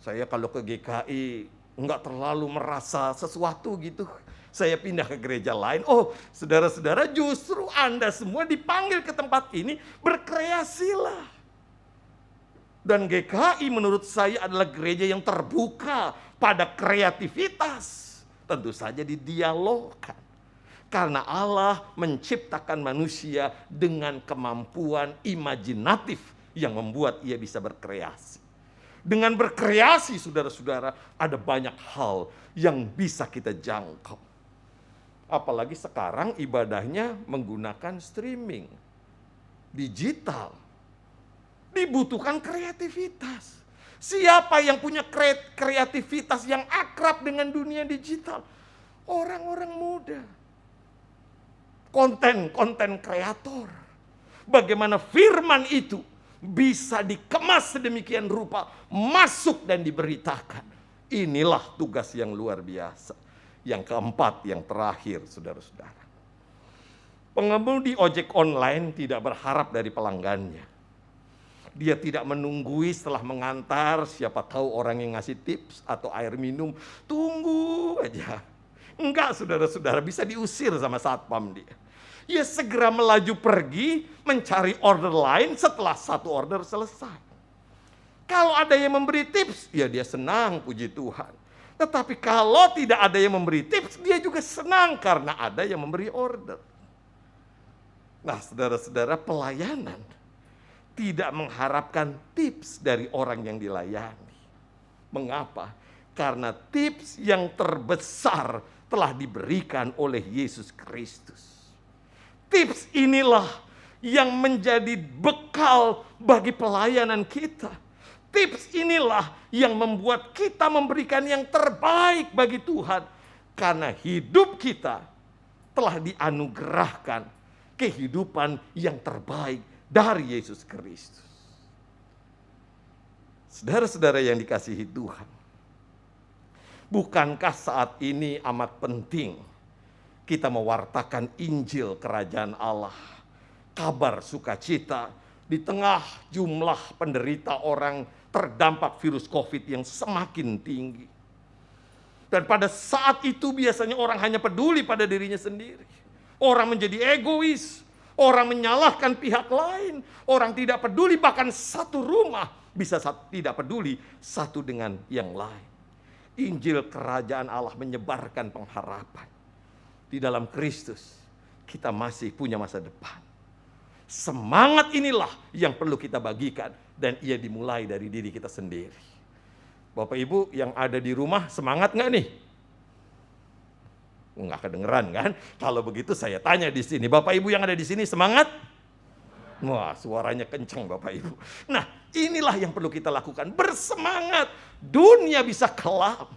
saya kalau ke GKI enggak terlalu merasa sesuatu gitu. Saya pindah ke gereja lain. Oh, saudara-saudara, justru Anda semua dipanggil ke tempat ini, berkreasilah. Dan GKI menurut saya adalah gereja yang terbuka pada kreativitas. Tentu saja didialogkan. Karena Allah menciptakan manusia dengan kemampuan imajinatif yang membuat ia bisa berkreasi. Dengan berkreasi, saudara-saudara, ada banyak hal yang bisa kita jangkau. Apalagi sekarang ibadahnya menggunakan streaming, digital. Dibutuhkan kreativitas. Siapa yang punya kreativitas yang akrab dengan dunia digital? Orang-orang muda. Konten kreator. Bagaimana firman itu bisa dikemas sedemikian rupa, masuk dan diberitakan. Inilah tugas yang luar biasa. Yang keempat, yang terakhir, saudara-saudara. Pengemudi ojek online tidak berharap dari pelanggannya. Dia tidak menunggui setelah mengantar, siapa tahu orang yang ngasih tips atau air minum, tunggu aja. Enggak, saudara-saudara, bisa diusir sama satpam dia. Ia segera melaju pergi mencari order lain setelah satu order selesai. Kalau ada yang memberi tips, ya dia senang, puji Tuhan. Tetapi kalau tidak ada yang memberi tips, dia juga senang karena ada yang memberi order. Nah, saudara-saudara, pelayanan tidak mengharapkan tips dari orang yang dilayani. Mengapa? Karena tips yang terbesar telah diberikan oleh Yesus Kristus. Tips inilah yang menjadi bekal bagi pelayanan kita. Tips inilah yang membuat kita memberikan yang terbaik bagi Tuhan. Karena hidup kita telah dianugerahkan kehidupan yang terbaik dari Yesus Kristus. Saudara-saudara yang dikasihi Tuhan, bukankah saat ini amat penting kita mewartakan Injil Kerajaan Allah, kabar sukacita di tengah jumlah penderita orang terdampak virus COVID yang semakin tinggi. Dan pada saat itu biasanya orang hanya peduli pada dirinya sendiri. Orang menjadi egois, orang menyalahkan pihak lain, orang tidak peduli, bahkan satu rumah bisa tidak peduli satu dengan yang lain. Injil Kerajaan Allah menyebarkan pengharapan. Di dalam Kristus kita masih punya masa depan. Semangat inilah yang perlu kita bagikan dan ia dimulai dari diri kita sendiri. Bapak Ibu yang ada di rumah semangat nggak nih? Nggak kedengeran kan? Kalau begitu saya tanya di sini, Bapak Ibu yang ada di sini semangat? Wah, suaranya kencang Bapak Ibu. Nah, inilah yang perlu kita lakukan. Bersemangat. Dunia bisa kelam.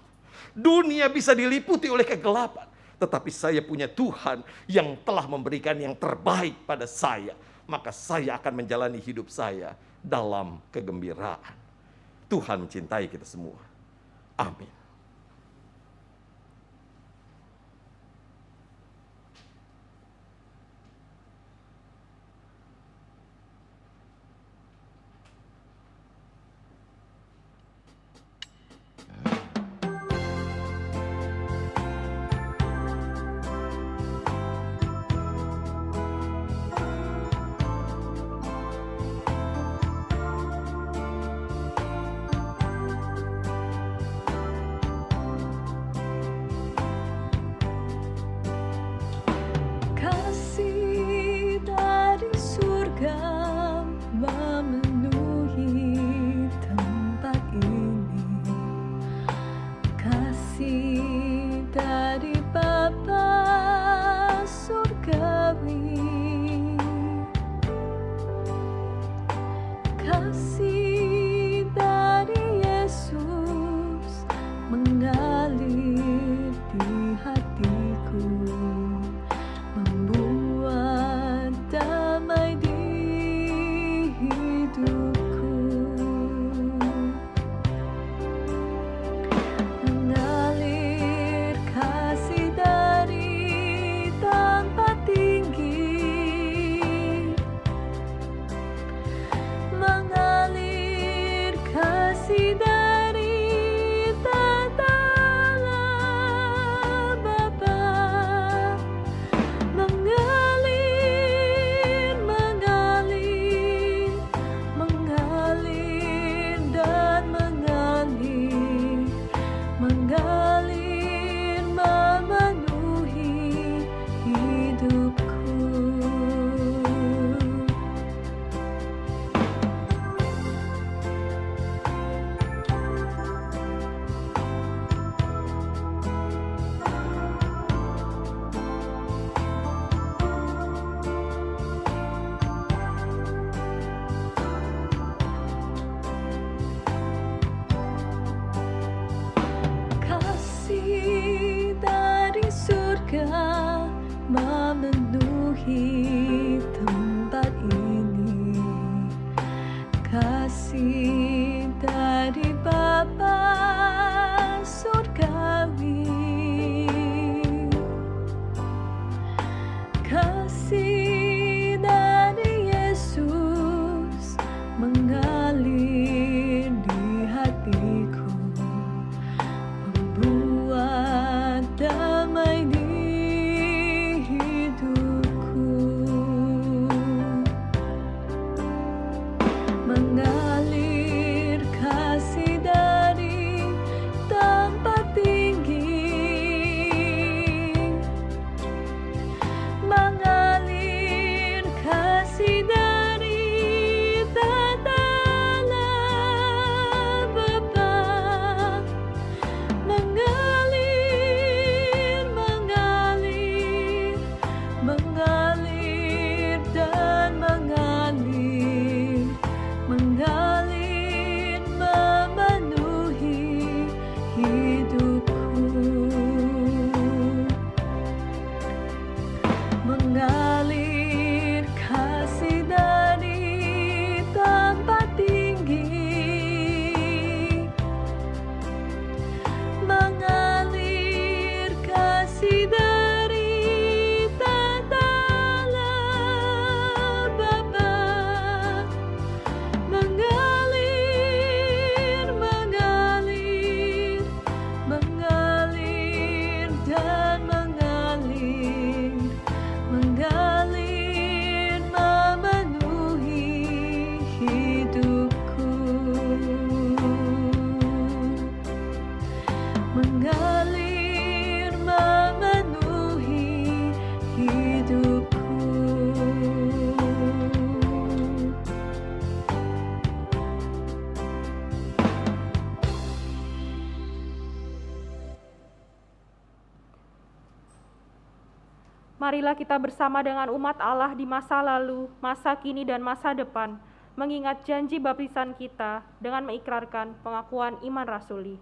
Dunia bisa diliputi oleh kegelapan. Tetapi saya punya Tuhan yang telah memberikan yang terbaik pada saya. Maka saya akan menjalani hidup saya dalam kegembiraan. Tuhan mencintai kita semua. Amin. Mengalir kasih dari tempat tinggi. memenuhi tempat ini. Kasih dari Bapa surgawi, kasih dari Yesus mengalir di hatiku, membuat damai di hidupku. Mengalir kasih dari tempat tinggi, mengalir kasih dari dalam Bapa, mengalir, mengalir, mengalir dan mengalir, mengalir memenuhi hidupku. Mengalir kasih dari tempat tinggi, mengalir kasih dari dalam Bapa, mengalir, mengalir, mengalir dan mengalir, mengalir memenuhi hidupku. Mengalir memenuhi hidupku. Marilah kita bersama dengan umat Allah di masa lalu, masa kini, dan masa depan, mengingat janji baptisan kita dengan mengikrarkan pengakuan iman rasuli.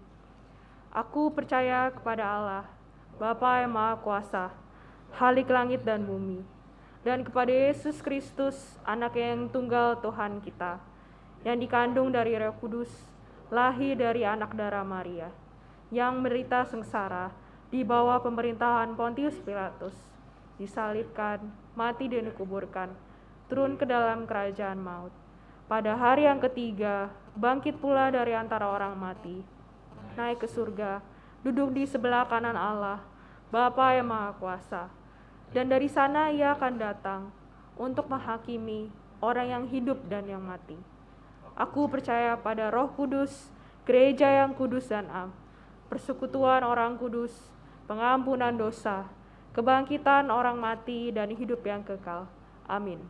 Aku percaya kepada Allah, Bapa yang Maha Kuasa, Khalik langit dan bumi, dan kepada Yesus Kristus, Anak yang tunggal Tuhan kita, yang dikandung dari Roh Kudus, lahir dari anak darah Maria, yang menderita sengsara di bawah pemerintahan Pontius Pilatus, disalibkan, mati dan dikuburkan, turun ke dalam kerajaan maut. Pada hari yang ketiga, bangkit pula dari antara orang mati, naik ke surga, duduk di sebelah kanan Allah, Bapa yang Maha Kuasa. Dan dari sana ia akan datang untuk menghakimi orang yang hidup dan yang mati. Aku percaya pada Roh Kudus, gereja yang kudus dan am, persekutuan orang kudus, pengampunan dosa, kebangkitan orang mati dan hidup yang kekal. Amin.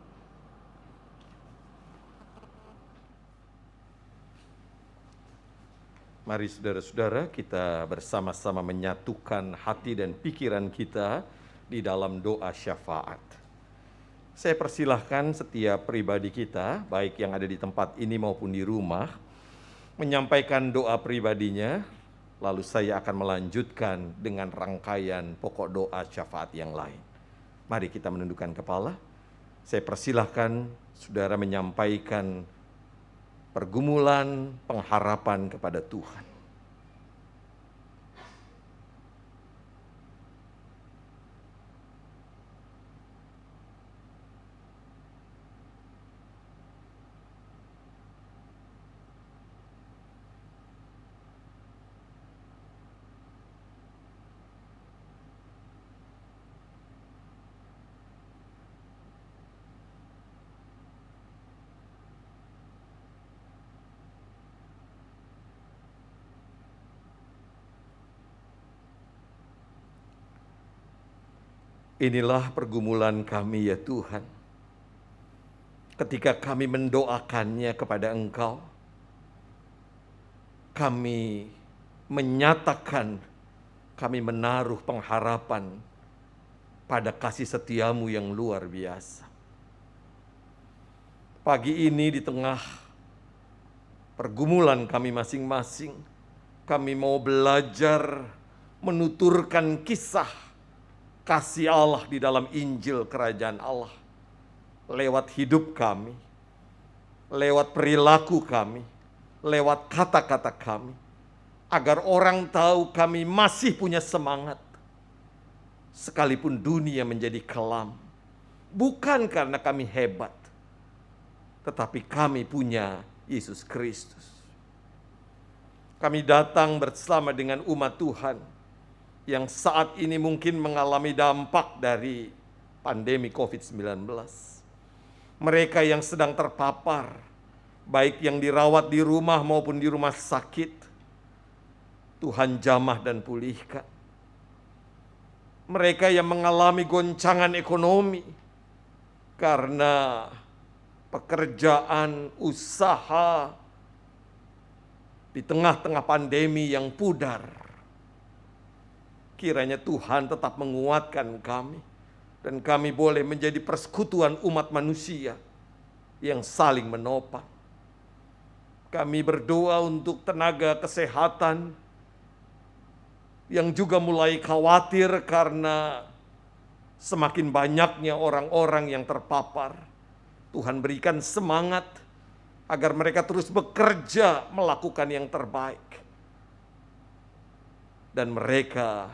Mari saudara-saudara, kita bersama-sama menyatukan hati dan pikiran kita di dalam doa syafaat. Saya persilahkan setiap pribadi kita, baik yang ada di tempat ini maupun di rumah, menyampaikan doa pribadinya, lalu saya akan melanjutkan dengan rangkaian pokok doa syafaat yang lain. Mari kita menundukkan kepala. Saya persilahkan saudara menyampaikan pergumulan pengharapan kepada Tuhan. Inilah pergumulan kami ya Tuhan. Ketika kami mendoakannya kepada Engkau, kami menyatakan, kami menaruh pengharapan pada kasih setiamu yang luar biasa. Pagi ini di tengah pergumulan kami masing-masing, kami mau belajar menuturkan kisah kasih Allah di dalam Injil Kerajaan Allah lewat hidup kami, lewat perilaku kami, lewat kata-kata kami, agar orang tahu kami masih punya semangat sekalipun dunia menjadi kelam. Bukan karena kami hebat, tetapi kami punya Yesus Kristus. Kami datang bersama dengan umat Tuhan yang saat ini mungkin mengalami dampak dari pandemi COVID-19. Mereka yang sedang terpapar, baik yang dirawat di rumah maupun di rumah sakit, Tuhan jamah dan pulihkan. Mereka yang mengalami goncangan ekonomi karena pekerjaan, usaha di tengah-tengah pandemi yang pudar. Kiranya Tuhan tetap menguatkan kami, dan kami boleh menjadi persekutuan umat manusia yang saling menopang. Kami berdoa untuk tenaga kesehatan yang juga mulai khawatir karena semakin banyaknya orang-orang yang terpapar. Tuhan berikan semangat agar mereka terus bekerja melakukan yang terbaik. Dan mereka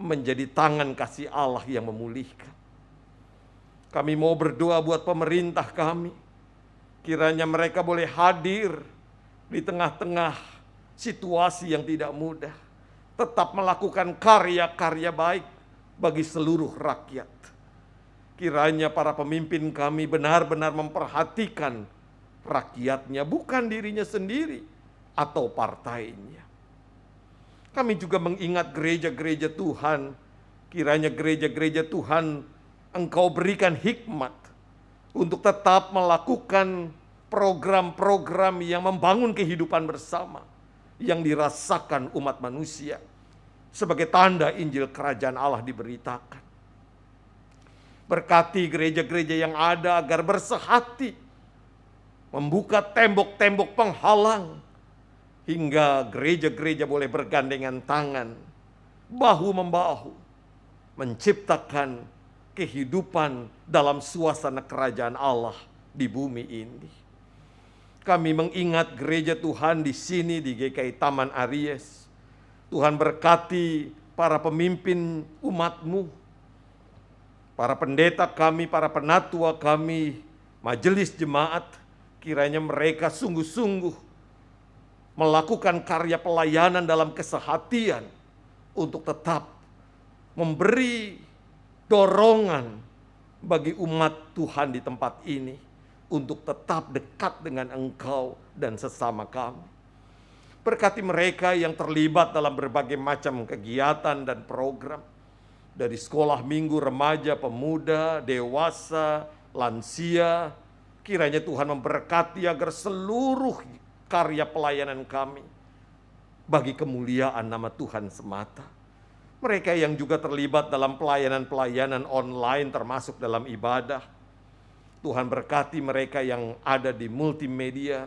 menjadi tangan kasih Allah yang memulihkan. Kami mau berdoa buat pemerintah kami. Kiranya mereka boleh hadir di tengah-tengah situasi yang tidak mudah. Tetap melakukan karya-karya baik bagi seluruh rakyat. Kiranya para pemimpin kami benar-benar memperhatikan rakyatnya, bukan dirinya sendiri atau partainya. Kami juga mengingat gereja-gereja Tuhan. Kiranya gereja-gereja Tuhan Engkau berikan hikmat untuk tetap melakukan program-program yang membangun kehidupan bersama yang dirasakan umat manusia sebagai tanda Injil Kerajaan Allah diberitakan. Berkati gereja-gereja yang ada agar bersehati, membuka tembok-tembok penghalang, hingga gereja-gereja boleh bergandengan tangan, bahu-membahu, menciptakan kehidupan dalam suasana kerajaan Allah di bumi ini. Kami mengingat gereja Tuhan di sini di GKI Taman Aries. Tuhan berkati para pemimpin umat-Mu, para pendeta kami, para penatua kami, majelis jemaat, kiranya mereka sungguh-sungguh melakukan karya pelayanan dalam kesehatian untuk tetap memberi dorongan bagi umat Tuhan di tempat ini untuk tetap dekat dengan Engkau dan sesama kami. Berkati mereka yang terlibat dalam berbagai macam kegiatan dan program, dari sekolah minggu, remaja, pemuda, dewasa, lansia. Kiranya Tuhan memberkati agar seluruh karya pelayanan kami bagi kemuliaan nama Tuhan semata. Mereka yang juga terlibat dalam pelayanan-pelayanan online termasuk dalam ibadah. Tuhan berkati mereka yang ada di multimedia.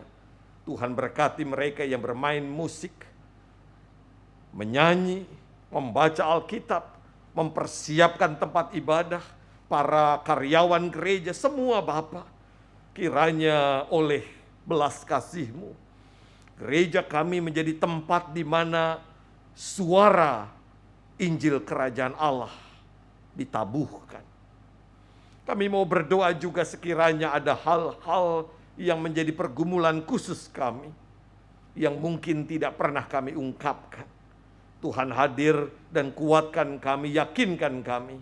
Tuhan berkati mereka yang bermain musik, menyanyi, membaca Alkitab, mempersiapkan tempat ibadah, para karyawan gereja, semua Bapa. Kiranya oleh belas kasih-Mu, gereja kami menjadi tempat di mana suara Injil Kerajaan Allah ditabuhkan. Kami mau berdoa juga sekiranya ada hal-hal yang menjadi pergumulan khusus kami, yang mungkin tidak pernah kami ungkapkan. Tuhan hadir dan kuatkan kami, yakinkan kami.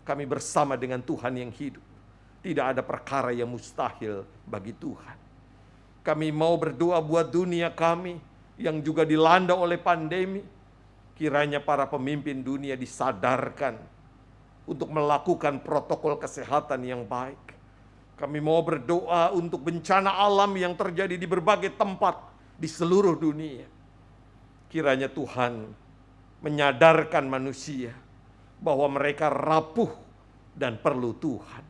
Kami bersama dengan Tuhan yang hidup. Tidak ada perkara yang mustahil bagi Tuhan. Kami mau berdoa buat dunia kami yang juga dilanda oleh pandemi. Kiranya para pemimpin dunia disadarkan untuk melakukan protokol kesehatan yang baik. Kami mau berdoa untuk bencana alam yang terjadi di berbagai tempat di seluruh dunia. Kiranya Tuhan menyadarkan manusia bahwa mereka rapuh dan perlu Tuhan.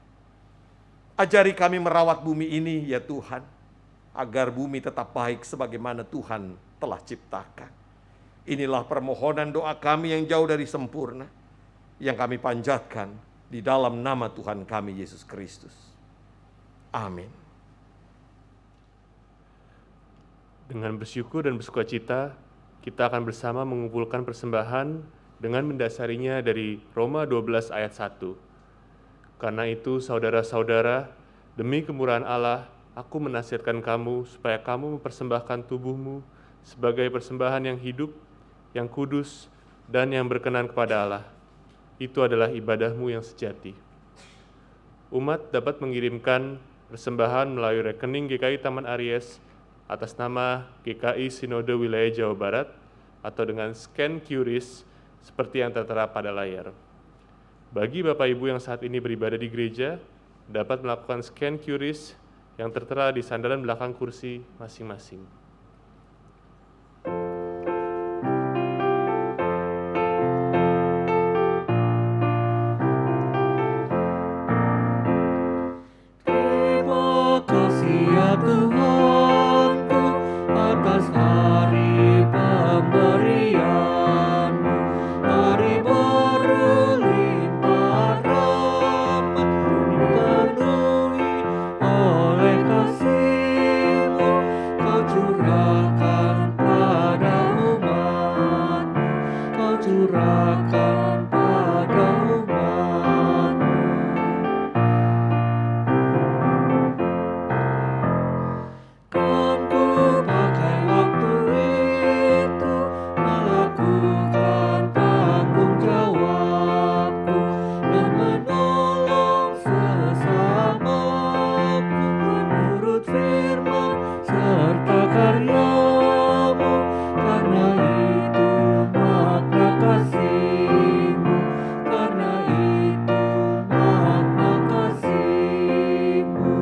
Ajari kami merawat bumi ini ya Tuhan, agar bumi tetap baik sebagaimana Tuhan telah ciptakan. Inilah permohonan doa kami yang jauh dari sempurna. yang kami panjatkan di dalam nama Tuhan kami Yesus Kristus. Amin. Dengan bersyukur dan bersukacita, kita akan bersama mengumpulkan persembahan dengan mendasarinya dari Roma 12 ayat 1. Karena itu, saudara-saudara, demi kemurahan Allah, aku menasihatkan kamu supaya kamu mempersembahkan tubuhmu sebagai persembahan yang hidup, yang kudus, dan yang berkenan kepada Allah. Itu adalah ibadahmu yang sejati. Umat dapat mengirimkan persembahan melalui rekening GKI Taman Aries atas nama GKI Sinode Wilayah Jawa Barat atau dengan scan QRIS seperti yang tertera pada layar. Bagi Bapak Ibu yang saat ini beribadah di gereja, dapat melakukan scan QRIS yang tertera di sandaran belakang kursi masing-masing. Terima kasih ya Tuhanku atas hari pemberian-Mu, hari berlimpah rahmat dipenuhi oleh kasih-Mu. Kau curahkan pada umat-Mu, Kau curahkan pada umat-Mu. Kan ku pakai waktu itu melakukan tanggung jawabku dan menolong sesamaku menurut firman serta karya-Mu. Karena itu makna kasih-Mu, karena itu makna kasih-Mu.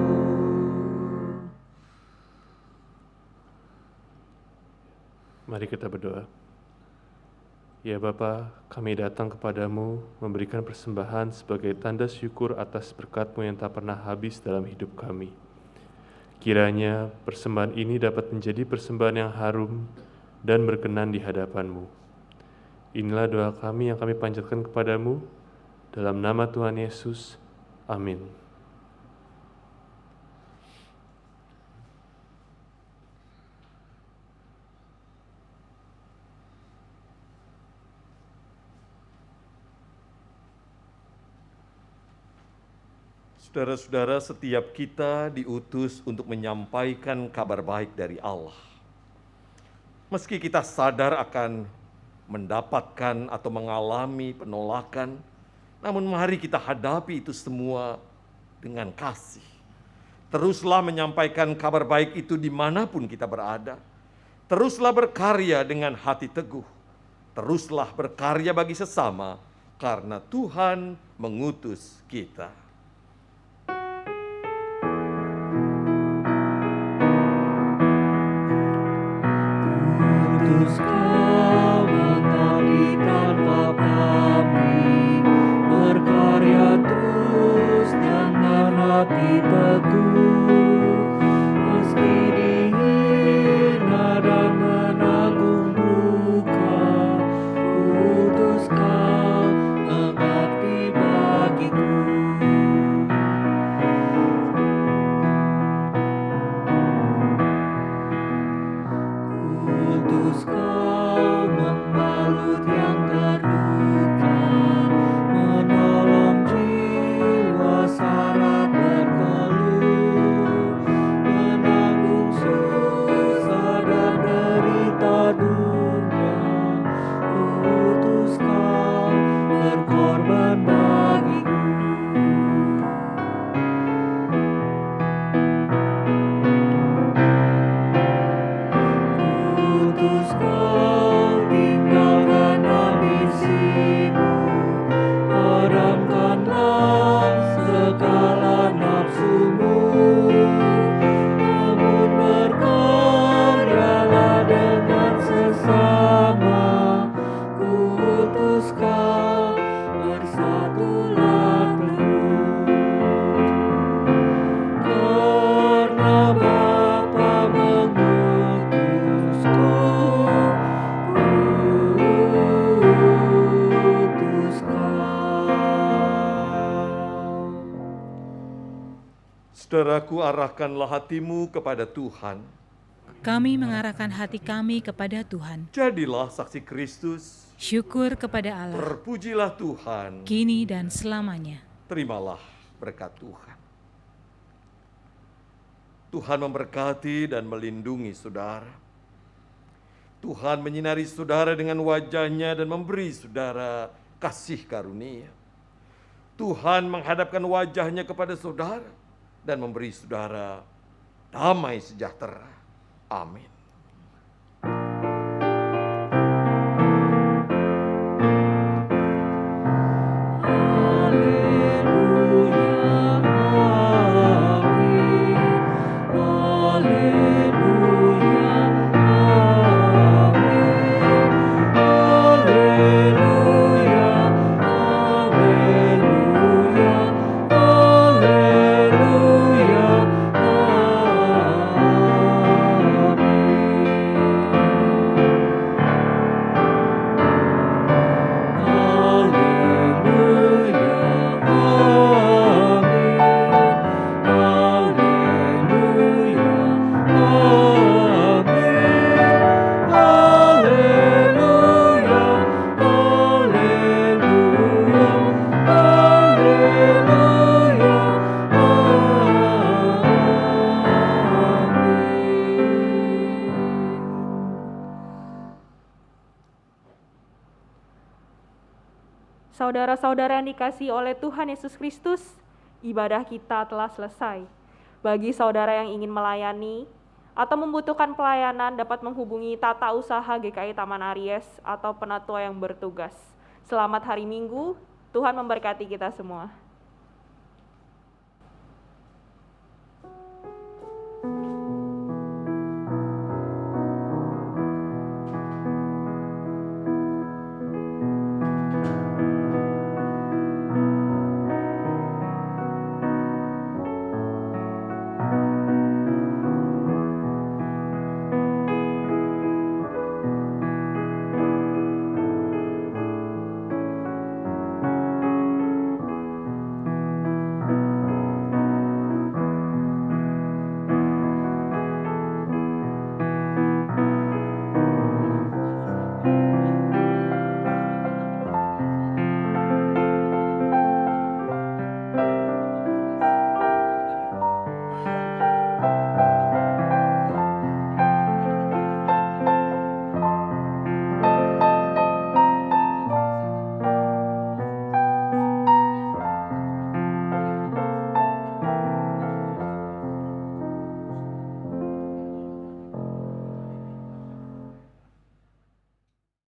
Mari kita berdoa. Ya Bapa, kami datang kepadamu memberikan persembahan sebagai tanda syukur atas berkat-Mu yang tak pernah habis dalam hidup kami. Kiranya persembahan ini dapat menjadi persembahan yang harum dan berkenan di hadapan-Mu. Inilah doa kami yang kami panjatkan kepadamu, dalam nama Tuhan Yesus. Amin. Saudara-saudara, setiap kita diutus untuk menyampaikan kabar baik dari Allah. Meski kita sadar akan mendapatkan atau mengalami penolakan, namun mari kita hadapi itu semua dengan kasih. Teruslah menyampaikan kabar baik itu dimanapun kita berada. Teruslah berkarya dengan hati teguh. Teruslah berkarya bagi sesama, karena Tuhan mengutus kita. Kudus Kau mengabdi tanpa pamrih, berkarya terus dengan hati teguh. Meski dihina dan menanggung duka, kudus Kau mengabdi bagiku. Saudaraku, arahkanlah hatimu kepada Tuhan. Kami mengarahkan hati kami kepada Tuhan. Jadilah saksi Kristus. Syukur kepada Allah, Terpujilah Tuhan. kini dan selamanya. Terimalah berkat Tuhan. Tuhan memberkati dan melindungi saudara. Tuhan menyinari saudara dengan wajah-Nya dan memberi saudara kasih karunia. Tuhan menghadapkan wajah-Nya kepada saudara dan memberi saudara damai sejahtera. Amin. Saudara-saudara yang dikasihi oleh Tuhan Yesus Kristus, ibadah kita telah selesai. Bagi saudara yang ingin melayani atau membutuhkan pelayanan dapat menghubungi Tata Usaha GKI Taman Aries atau penatua yang bertugas. Selamat hari Minggu, Tuhan memberkati kita semua.